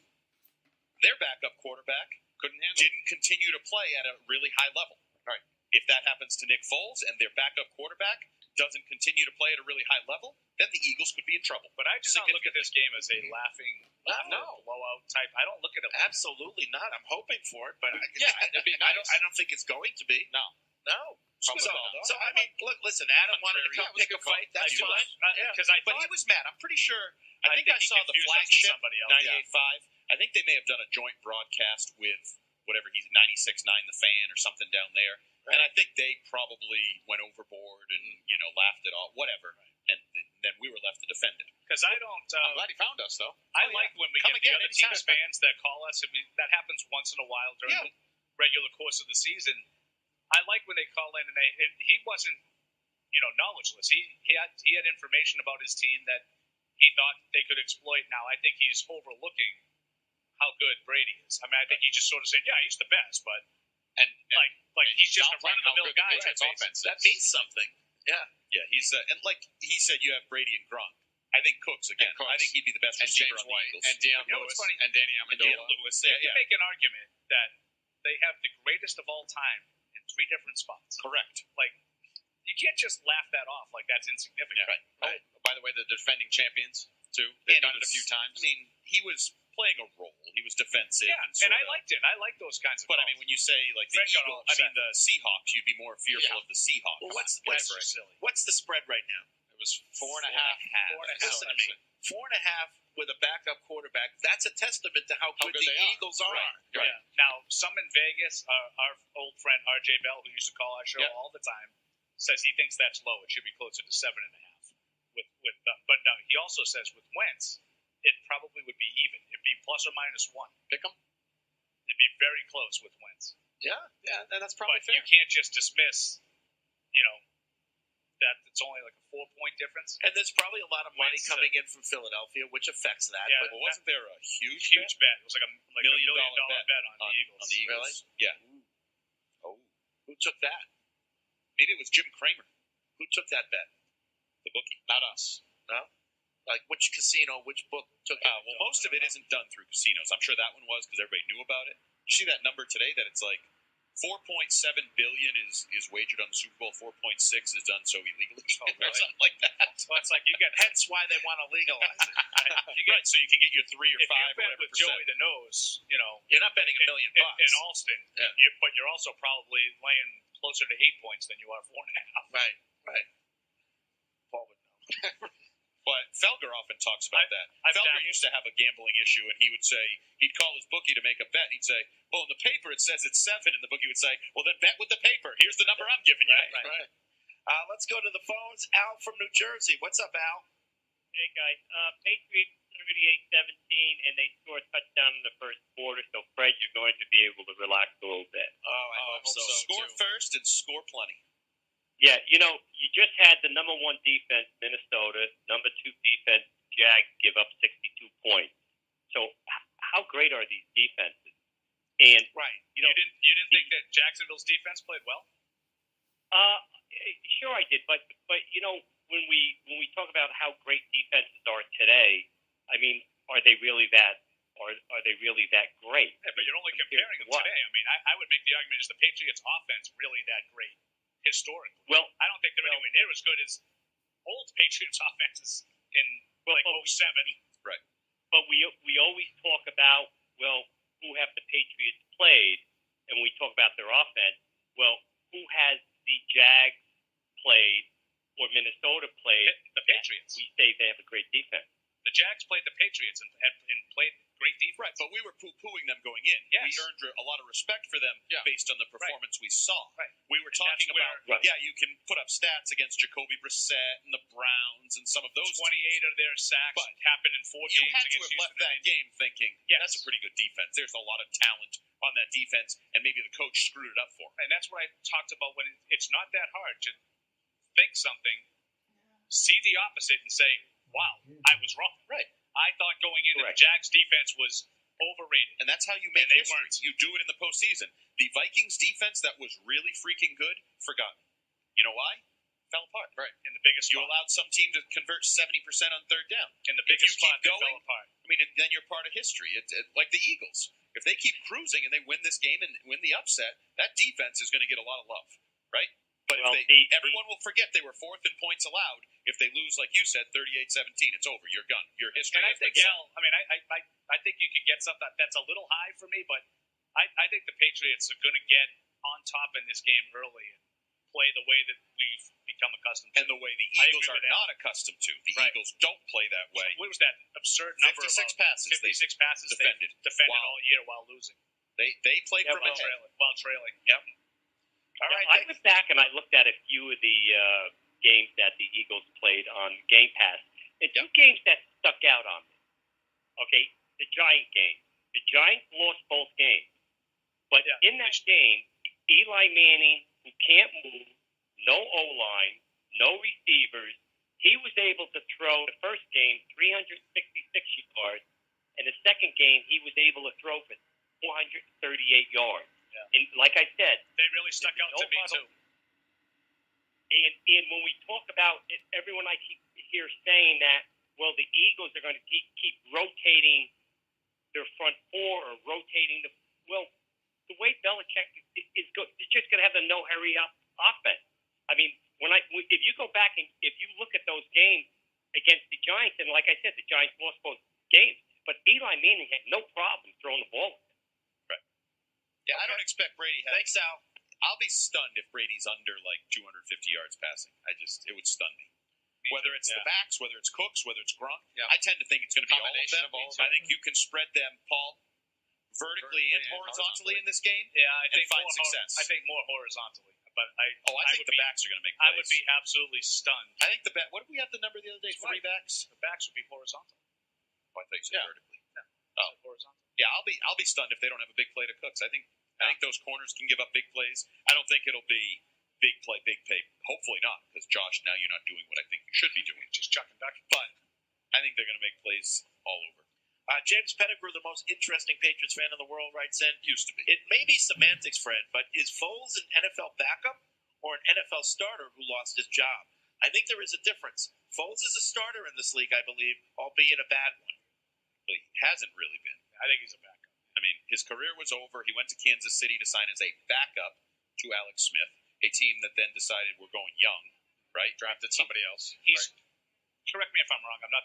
their backup quarterback didn't continue to play at a really high level. Right. If that happens to Nick Foles and their backup quarterback doesn't continue to play at a really high level, then the Eagles could be in trouble. But I do not look at this game as a laughing blowout type. I don't look at it like absolutely not. I'm hoping for it, but it'd be nice. I don't think it's going to be. No. So I mean, listen, Adam wanted to come pick a fight. That's fine. But he was mad. I'm pretty sure. I think I saw the flagship 98.5. I think they may have done a joint broadcast with whatever he's 96.9 The Fan or something down there. Right. And I think they probably went overboard and laughed it off, whatever. And then we were left to defend it. Because I don't. I'm glad he found us, though. I like when we get the other team's fans that call us. I mean, that happens once in a while during the regular course of the season. I like when they call in, and he wasn't, knowledgeless. He had information about his team that he thought they could exploit. Now I think he's overlooking how good Brady is. I mean, I think he just sort of said, "Yeah, he's the best," but he's just a run-of-the-mill guy. That means something. Yeah. He's and like he said, you have Brady and Gronk. I think Cooks again. I think he'd be the best receiver on the Eagles. And Deion Lewis and Danny Amendola. You can make an argument that they have the greatest of all time in 3 different spots. Correct. Like, you can't just laugh that off like that's insignificant. Right. Oh, by the way, the defending champions too. They've done it a few times. I mean, he was playing a role. He was defensive. Yeah, and I liked it. I like those kinds of. But calls. I mean, when you say like the Eagles, the Seahawks, you'd be more fearful of the Seahawks. Well, what's the spread right now? It was 4.5. Listen to me. 4.5 with a backup quarterback. That's a testament to how good the Eagles are. Right. Yeah. Now, some in Vegas, our old friend R.J. Bell, who used to call our show all the time, says he thinks that's low. It should be closer to 7.5. But no, he also says with Wentz, it probably would be even. It'd be plus or minus 1. Pick 'em. It'd be very close with Wentz. Yeah, that's probably fair. You can't just dismiss, that it's only like a 4-point difference. And there's probably a lot of money coming in from Philadelphia, which affects that. Yeah, but wasn't there a huge bet? It was like a $1 million bet on the Eagles. On the Eagles. Really? Yeah. Oh, who took that? Maybe it was Jim Cramer. Who took that bet? The bookie, not us. No. Like which casino, which book took it? Well, most of it isn't done through casinos. I'm sure that one was because everybody knew about it. You see that number today that it's like 4.7 billion is wagered on the Super Bowl. 4.6 is done so illegally, or something like that. So it's like you get. Hence why they want to legalize it. Right, so you can get your 3 or 5 or whatever with Joey the Nose, you're not betting $1 million in Alston, but you're also probably laying closer to 8 points than you are 4.5. Right. Paul would know. But Felger often talks about that. Felger used to have a gambling issue, and he'd call his bookie to make a bet. He'd say, well, in the paper it says it's 7, and the bookie would say, well, then bet with the paper. Here's the number I'm giving you. Right. Let's go to the phones. Al from New Jersey. What's up, Al? Hey, guys. Patriots 38-17, and they score a touchdown in the first quarter, so Fred, you're going to be able to relax a little bit. Oh, I hope so. Score first and score plenty. Yeah, you just had the number 1 defense, Minnesota, number 2 defense, Jags, give up 62 points. So how great are these defenses? And you didn't think that Jacksonville's defense played well? Sure I did, but when we talk about how great defenses are today, I mean, are they really that or are they really that great? Yeah, but you're only comparing them today. I mean, I would make the argument, is the Patriots' offense really that great historically? Well, I don't think they're anywhere near as good as old Patriots offenses in like 07. Right. But we always talk about, well, who have the Patriots played, and we talk about their offense. Well, who has the Jags played or Minnesota played? The Patriots. We say they have a great defense. The Jags played the Patriots and played great defense. Right, but we were poo-pooing them going in. Yes. We earned a lot of respect for them based on the performance we saw. Right. We were talking about, you can put up stats against Jacoby Brissett and the Browns and some of those 28 teams. of their sacks happened in 4 games. You had to against have left Houston that game thinking, that's a pretty good defense. There's a lot of talent on that defense, and maybe the coach screwed it up for him. And that's what I talked about when it's not that hard to think something, see the opposite, and say, wow, I was wrong. Right. I thought going into the Jags defense was overrated. And that's how you make history. You do it in the postseason. The Vikings defense that was really freaking good, forgotten. You know why? Fell apart. Right. In the biggest You spot. allowed some team to convert 70% on third down. In the biggest if you spot, keep they going, fell apart. I mean, then you're part of history. It's like the Eagles. If they keep cruising and they win this game and win the upset, that defense is going to get a lot of love, right? But everyone will forget they were fourth in points allowed. If they lose, like you said, 38-17, it's over. You're gone. Your history and I has think, been set. I think you could get something that's a little high for me, but I think the Patriots are going to get on top in this game early and play the way that we've become accustomed to. And the way the Eagles are not accustomed to. The Eagles don't play that way. What was that absurd number? 56 passes. 56 passes defended. They defended all year while losing. They played from ahead. While trailing. Yep. All right. I went back and I looked at a few of the games that the Eagles played on Game Pass. And two games that stuck out on me. Okay, the Giant game. The Giants lost both games. But in that game, Eli Manning, who can't move, no O-line, no receivers, he was able to throw the first game 366 yards, and the second game he was able to throw for 438 yards. Yeah. And like I said, they really stuck out to me too. And when we talk about it, everyone I keep hear saying that, well, the Eagles are going to keep rotating their front four or rotating the way Belichick is good, they're just going to have a no hurry up offense. I mean, if you go back and if you look at those games against the Giants, and like I said, the Giants lost both games, but Eli Manning had no problem throwing the ball. Right. Yeah, I don't expect Brady. Thanks, Al. I'll be stunned if Brady's under like 250 yards passing. It would stun me. Whether it's the backs, whether it's Cooks, whether it's Gronk, I tend to think it's going to be all of them. I think you can spread them, Paul, vertically and horizontally in this game. Yeah, I think find success. I think more horizontally. But I think the backs are going to make plays. I would be absolutely stunned. I think what did we have the number the other day? 3 backs? The backs would be horizontal. Oh, I thought you said vertically. No, horizontal. Yeah, I'll be stunned if they don't have a big play to Cooks. I think those corners can give up big plays. I don't think it'll be big play, big pay. Hopefully not, because Josh, now you're not doing what I think you should be doing. Just chucking back. But I think they're going to make plays all over. James Pettigrew, the most interesting Patriots fan in the world, writes in. Used to be. It may be semantics, Fred, but is Foles an NFL backup or an NFL starter who lost his job? I think there is a difference. Foles is a starter in this league, I believe, albeit a bad one. Well, he hasn't really been. I think he's a backup. I mean, his career was over. He went to Kansas City to sign as a backup to Alex Smith, a team that then decided we're going young, right? Drafted somebody else. Correct me if I'm wrong. I'm not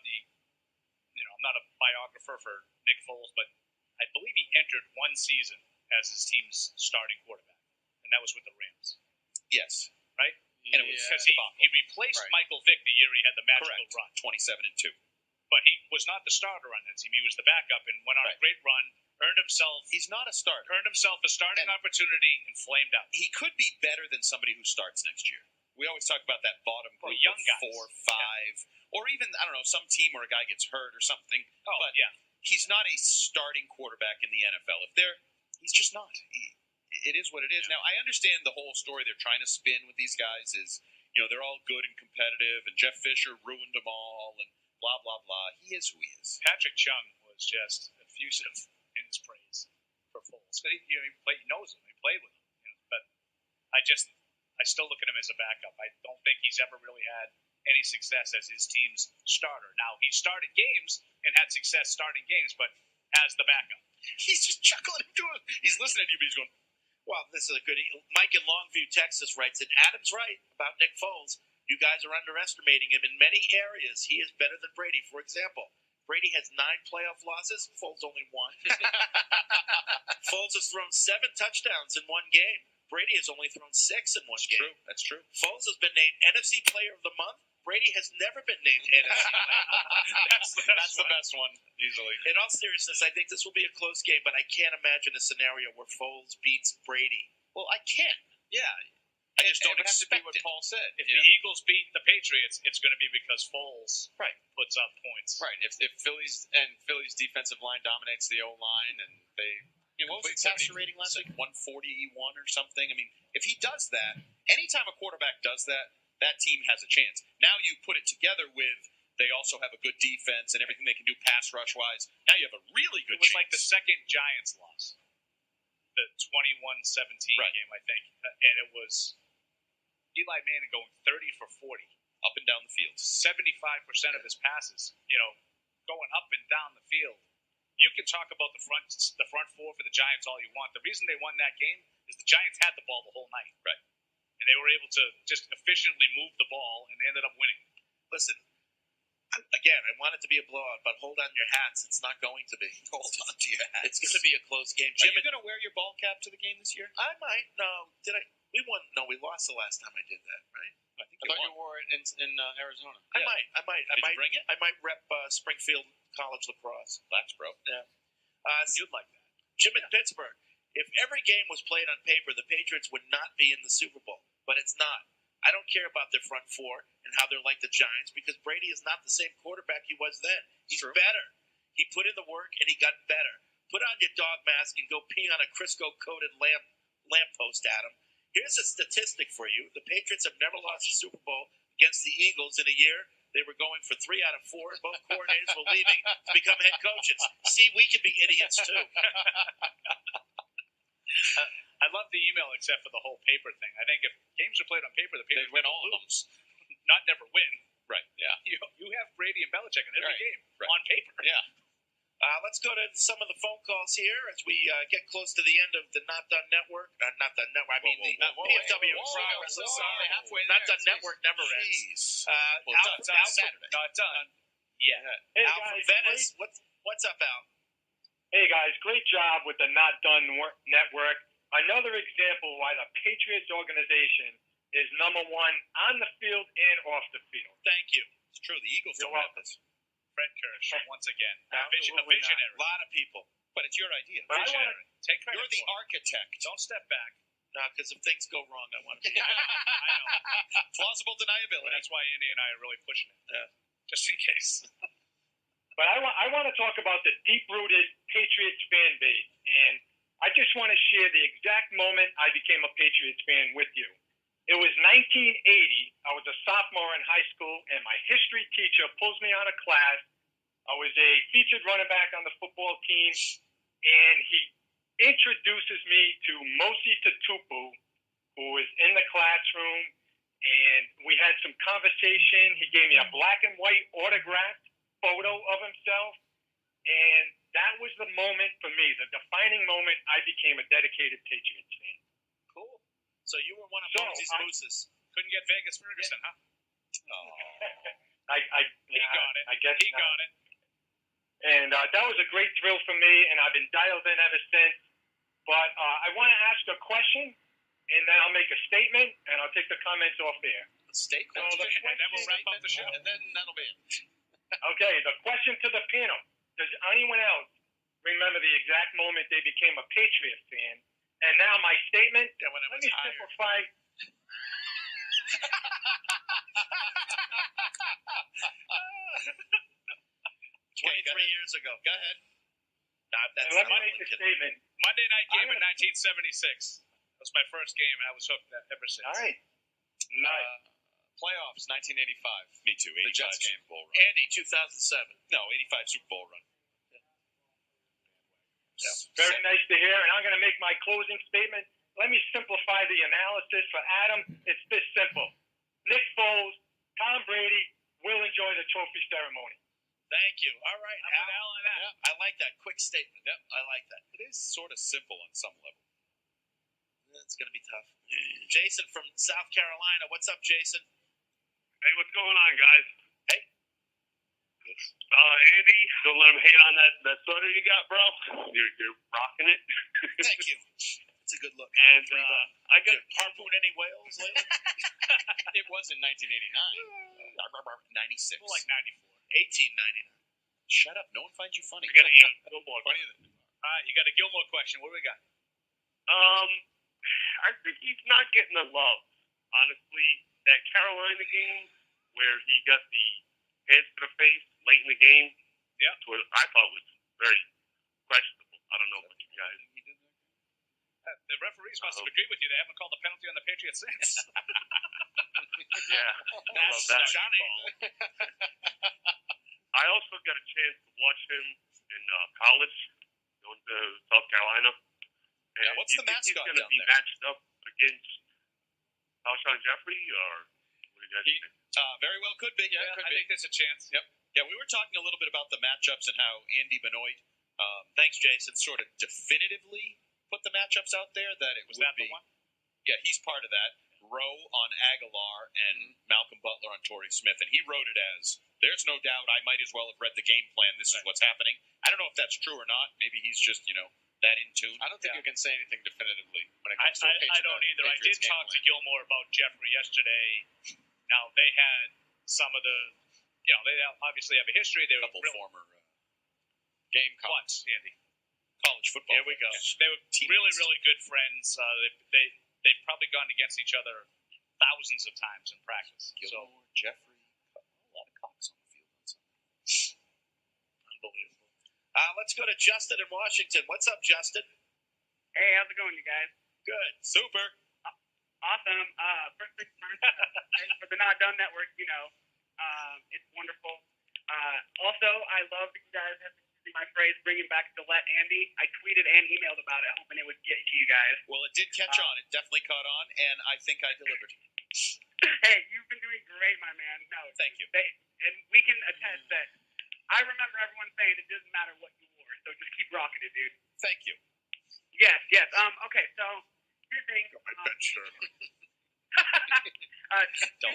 I'm not a biographer for Nick Foles, but I believe he entered one season as his team's starting quarterback, and that was with the Rams. Yes. Right? And it was because he replaced Michael Vick the year he had the magical run. 27-2. But he was not the starter on that team. He was the backup and went on a great run, earned himself... He's not a starter. Earned himself a starting opportunity and flamed out. He could be better than somebody who starts next year. We always talk about that bottom group young of 4, 5, or even, I don't know, some team where a guy gets hurt or something. Oh, but he's not a starting quarterback in the NFL. He's just not. It is what it is. Now, I understand the whole story they're trying to spin with these guys is, they're all good and competitive, and Jeff Fisher ruined them all, and blah, blah, blah. He is who he is. Patrick Chung was just effusive in his praise for Foles. But he knows him. He played with him. But I still look at him as a backup. I don't think he's ever really had any success as his team's starter. Now, he started games and had success starting games, but as the backup. He's just chuckling into it. He's listening to you, but he's going, well, this is a good... Mike in Longview, Texas writes in, Adam's right about Nick Foles. You guys are underestimating him. In many areas, he is better than Brady. For example, Brady has 9 playoff losses. Foles only 1. Foles has thrown 7 touchdowns in one game. Brady has only thrown 6 in one game. That's true. Foles has been named NFC Player of the Month. Brady has never been named NFC Player of the Month. That's the best one, easily. In all seriousness, I think this will be a close game, but I can't imagine a scenario where Foles beats Brady. Well, I can. Yeah. I just don't expect to be what Paul said. If the Eagles beat the Patriots, it's going to be because Foles puts up points. Right. If Philly's defensive line dominates the O-line and they... what was his passer rating last week? 141 or something? I mean, if he does that, anytime a quarterback does that, that team has a chance. Now you put it together with they also have a good defense and everything they can do pass rush-wise. Now you have a really good chance. It was like the second Giants loss. The 21-17 game, I think. And it was Eli Manning going 30 for 40. Up and down the field. 75% of his passes, going up and down the field. You can talk about the front four for the Giants all you want. The reason they won that game is the Giants had the ball the whole night. Right. And they were able to just efficiently move the ball and ended up winning. Listen, again, I want it to be a blowout, but hold on your hats. It's not going to be. Hold on to your hats. It's going to be a close game. Are you going to wear your ball cap to the game this year? I might. No. Did I? We won. No, we lost the last time I did that, right? I thought you wore it in Arizona. I might. Did you bring it? I might rep Springfield College lacrosse. Relax, bro. Yeah. You'd like that. Jim in Pittsburgh. If every game was played on paper, the Patriots would not be in the Super Bowl. But it's not. I don't care about their front four and how they're like the Giants because Brady is not the same quarterback he was then. He's better. He put in the work and he got better. Put on your dog mask and go pee on a Crisco-coated lamppost, Adam. Here's a statistic for you. The Patriots have never lost a Super Bowl against the Eagles in a year. They were going for 3 out of 4. Both coordinators were leaving to become head coaches. See, we can be idiots too. I love the email except for the whole paper thing. I think if games are played on paper, the Patriots win all of them. Not never win. Right, yeah. You have Brady and Belichick in every game on paper. Yeah. Let's go to some of the phone calls here as we get close to the end of the Not Done Network. Not Done Network. I mean the PFW Progress. Sorry, halfway Not there. Done Network never ends. Saturday. Not done. Yeah. Hey Al from guys, Venice. What's up, Al? Hey guys, great job with the Not Done Network. Another example why the Patriots organization is number 1 on the field and off the field. Thank you. It's true. The Eagles don't have this. Fred Kirsch, once again. A Absolutely visionary. A lot of people. But it's your idea. But Visionary. Take credit. You're the architect. Don't step back. No, because if things go wrong, I want to be. I know. Plausible deniability. That's why Andy and I are really pushing it. Yeah. Just in case. But I want to talk about the deep-rooted Patriots fan base, and I just want to share the exact moment I became a Patriots fan with you. It was 1980. I was a sophomore in high school, and my history teacher pulls me out of class. I was a featured running back on the football team, and he introduces me to Mosi Tatupu, who was in the classroom, and we had some conversation. He gave me a black and white autographed photo of himself, and that was the moment for me, the defining moment I became a dedicated Patriots fan. Cool. So you were one of Mosey's mooses. Couldn't get Vegas Ferguson, huh? Oh. He got it. I guess he got it. And that was a great thrill for me, and I've been dialed in ever since. But I want to ask a question, and then I'll make a statement, and I'll take the comments off air. A statement? And then we'll wrap up the show. And then that'll be it. Okay, the question to the panel. Does anyone else remember the exact moment they became a Patriot fan? And now my statement, let me simplify. 23 years ago. Go ahead. Let me make a statement. Monday night game in 1976. That was my first game, and I was hooked ever since. All right. Nice. Playoffs, 1985. Me too. 85 The Jets game. Super Bowl run. Andy, 2007. No, 85 Super Bowl run. Yeah. Very nice to hear, and I'm going to make my closing statement. Let me simplify the analysis for Adam. It's this simple. Nick Foles, Tom Brady will enjoy the trophy ceremony. Thank you. All right, I'm with Al on that. I like that quick statement. Yep. I like that. It is sort of simple on some level. It's going to be tough. Jason from South Carolina. What's up, Jason? Hey, what's going on, guys? Hey. Andy, don't let him hate on that sweater you got, bro. You're rocking it. Thank you. It's a good look. And I got harpoon any whales lately? It was in 1989. 96. More like 94. 1899. Shut up. No one finds you funny. I got a Gilmore. Funnier than All right, you got a Gilmore question. What do we got? I think he's not getting the love. Honestly, that Carolina game where he got the hands to the face late in the game, what I thought was very questionable. I don't know about you guys. The referees must have agreed with you. They haven't called the penalty on the Patriots since. Yeah, I love that. Johnny. I also got a chance to watch him in college, going to South Carolina. And Yeah, what's the mascot he's going to down be there? matched up against Alshon Jeffrey, or what do you guys think? Very well could be. Yeah, I think there's a chance. Yep. Yeah, we were talking a little bit about the matchups and how Andy Benoit, Thanks, Jason. sort of definitively put the matchups out there that it Was would that be. the one? Yeah, he's part of that. Rowe on Aguilar and Malcolm Butler on Torrey Smith, and he wrote it as, there's no doubt I might as well have read the game plan. This is what's happening. I don't know if that's true or not. Maybe he's just, that in tune. I don't think you can say anything definitively when it comes to I don't either. I did talk to Gilmore about Jeffrey yesterday. Now, they had some of the, they obviously have a history. They were couple real, former game what, Andy? college football. Here we go. players. They were really, really good friends. They've probably gone against each other thousands of times in practice. Gilmore, Jeffrey, a lot of cocks on the field on Sunday. Unbelievable. Let's go to Justin in Washington. What's up, Justin? Hey, how's it going, you guys? Good. Super. Awesome. First things first, thanks for the Not Done Network, it's wonderful. Also, I love that you guys have been using my phrase, bringing back the Let Andy. I tweeted and emailed about it, hoping it would get to you guys. Well, it did catch on. It definitely caught on, and I think I delivered. Hey, you've been doing great, my man. No, Thank you. And we can attest that I remember everyone saying it doesn't matter what you wore, so just keep rocking it, dude. Thank you. Yes. Okay, so here's the thing. So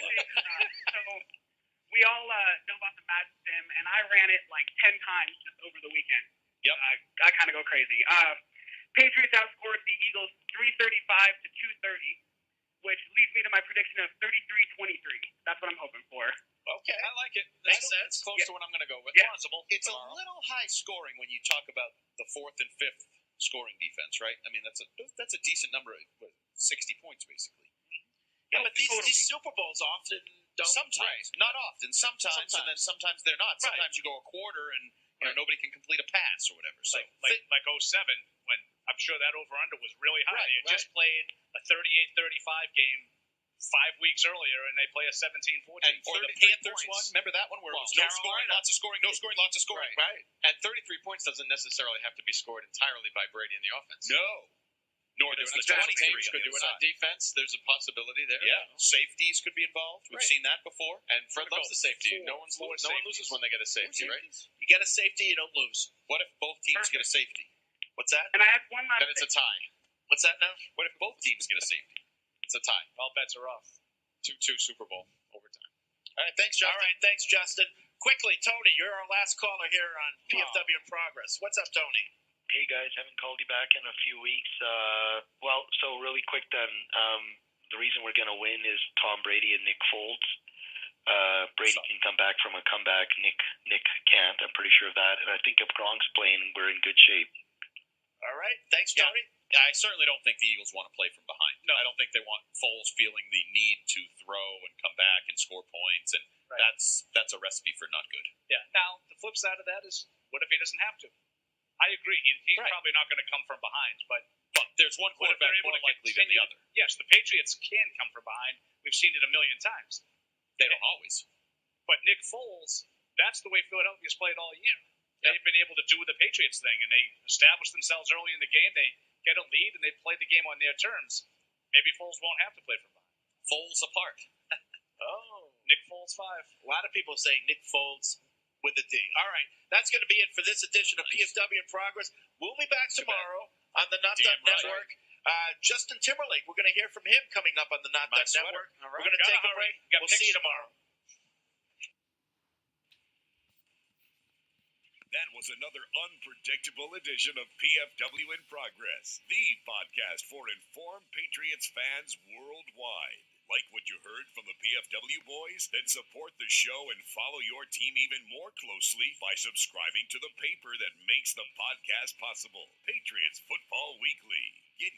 we all know about the Madden Sim, and I ran it like 10 times just over the weekend. Yep. I kind of go crazy. Patriots outscored the Eagles 335 to 230, which leads me to my prediction of 33-23. That's what I'm hoping for. Okay. I like it. Makes sense. Close to what I'm going to go with. Yeah. Plausible. It's a little high scoring when you talk about the fourth and fifth scoring defense, right? I mean, that's a decent number. 60 points, basically. Yeah, but these Super Bowls often don't. Sometimes. Not often. Sometimes, and then sometimes they're not. Sometimes you go a quarter and nobody can complete a pass or whatever. So like 07, when I'm sure that over-under was really high. Right, They had just played a 38-35 game 5 weeks earlier, and they play a 17-14. And or the Panthers one, remember that one where it was no scoring, lots of scoring, no scoring, lots of scoring. Right. And 33 points doesn't necessarily have to be scored entirely by Brady and the offense. No. Nor does the Special 23 teams on could the do other it on side. defense. There's a possibility there. Yeah. Safeties could be involved. We've seen that before. And Fred loves the safety. No one safeties. loses when they get a safety, right? You get a safety, you don't lose. What if both teams get a safety? What's that? And I have one last Then it's a thing. tie. What's that now? What if both teams get a safety? It's a tie. All bets are off. 2-2 Super Bowl overtime. All right, thanks, Justin. Quickly, Tony, you're our last caller here on PFW in Progress. What's up, Tony? Hey guys, haven't called you back in a few weeks. So really quick then, the reason we're going to win is Tom Brady and Nick Foles. Brady can come back from a comeback. Nick can't. I'm pretty sure of that. And I think if Gronk's playing, we're in good shape. All right, thanks, Tony. Yeah, I certainly don't think the Eagles want to play from behind. No, I don't think they want Foles feeling the need to throw and come back and score points, and that's a recipe for not good. Yeah. Now, the flip side of that is, what if he doesn't have to? I agree. He's probably not going to come from behind, but there's one quarterback more likely than the other. Yes, the Patriots can come from behind. We've seen it a million times. They don't always. But Nick Foles, that's the way Philadelphia's played all year. They've been able to do the Patriots thing, and they establish themselves early in the game. They get a lead, and they play the game on their terms. Maybe Foles won't have to play from behind. Foles apart. Oh, Nick Foles 5. A lot of people say Nick Foles with a D. All right, that's going to be it for this edition of PFW in Progress. We'll be back tomorrow on the Not Done Network. Justin Timberlake, we're going to hear from him coming up on the Not Done Network. Right. We're going to take a break. We'll see you tomorrow. That was another unpredictable edition of PFW in Progress, the podcast for informed Patriots fans worldwide. Like what you heard from the PFW boys? Then support the show and follow your team even more closely by subscribing to the paper that makes the podcast possible. Patriots Football Weekly. Get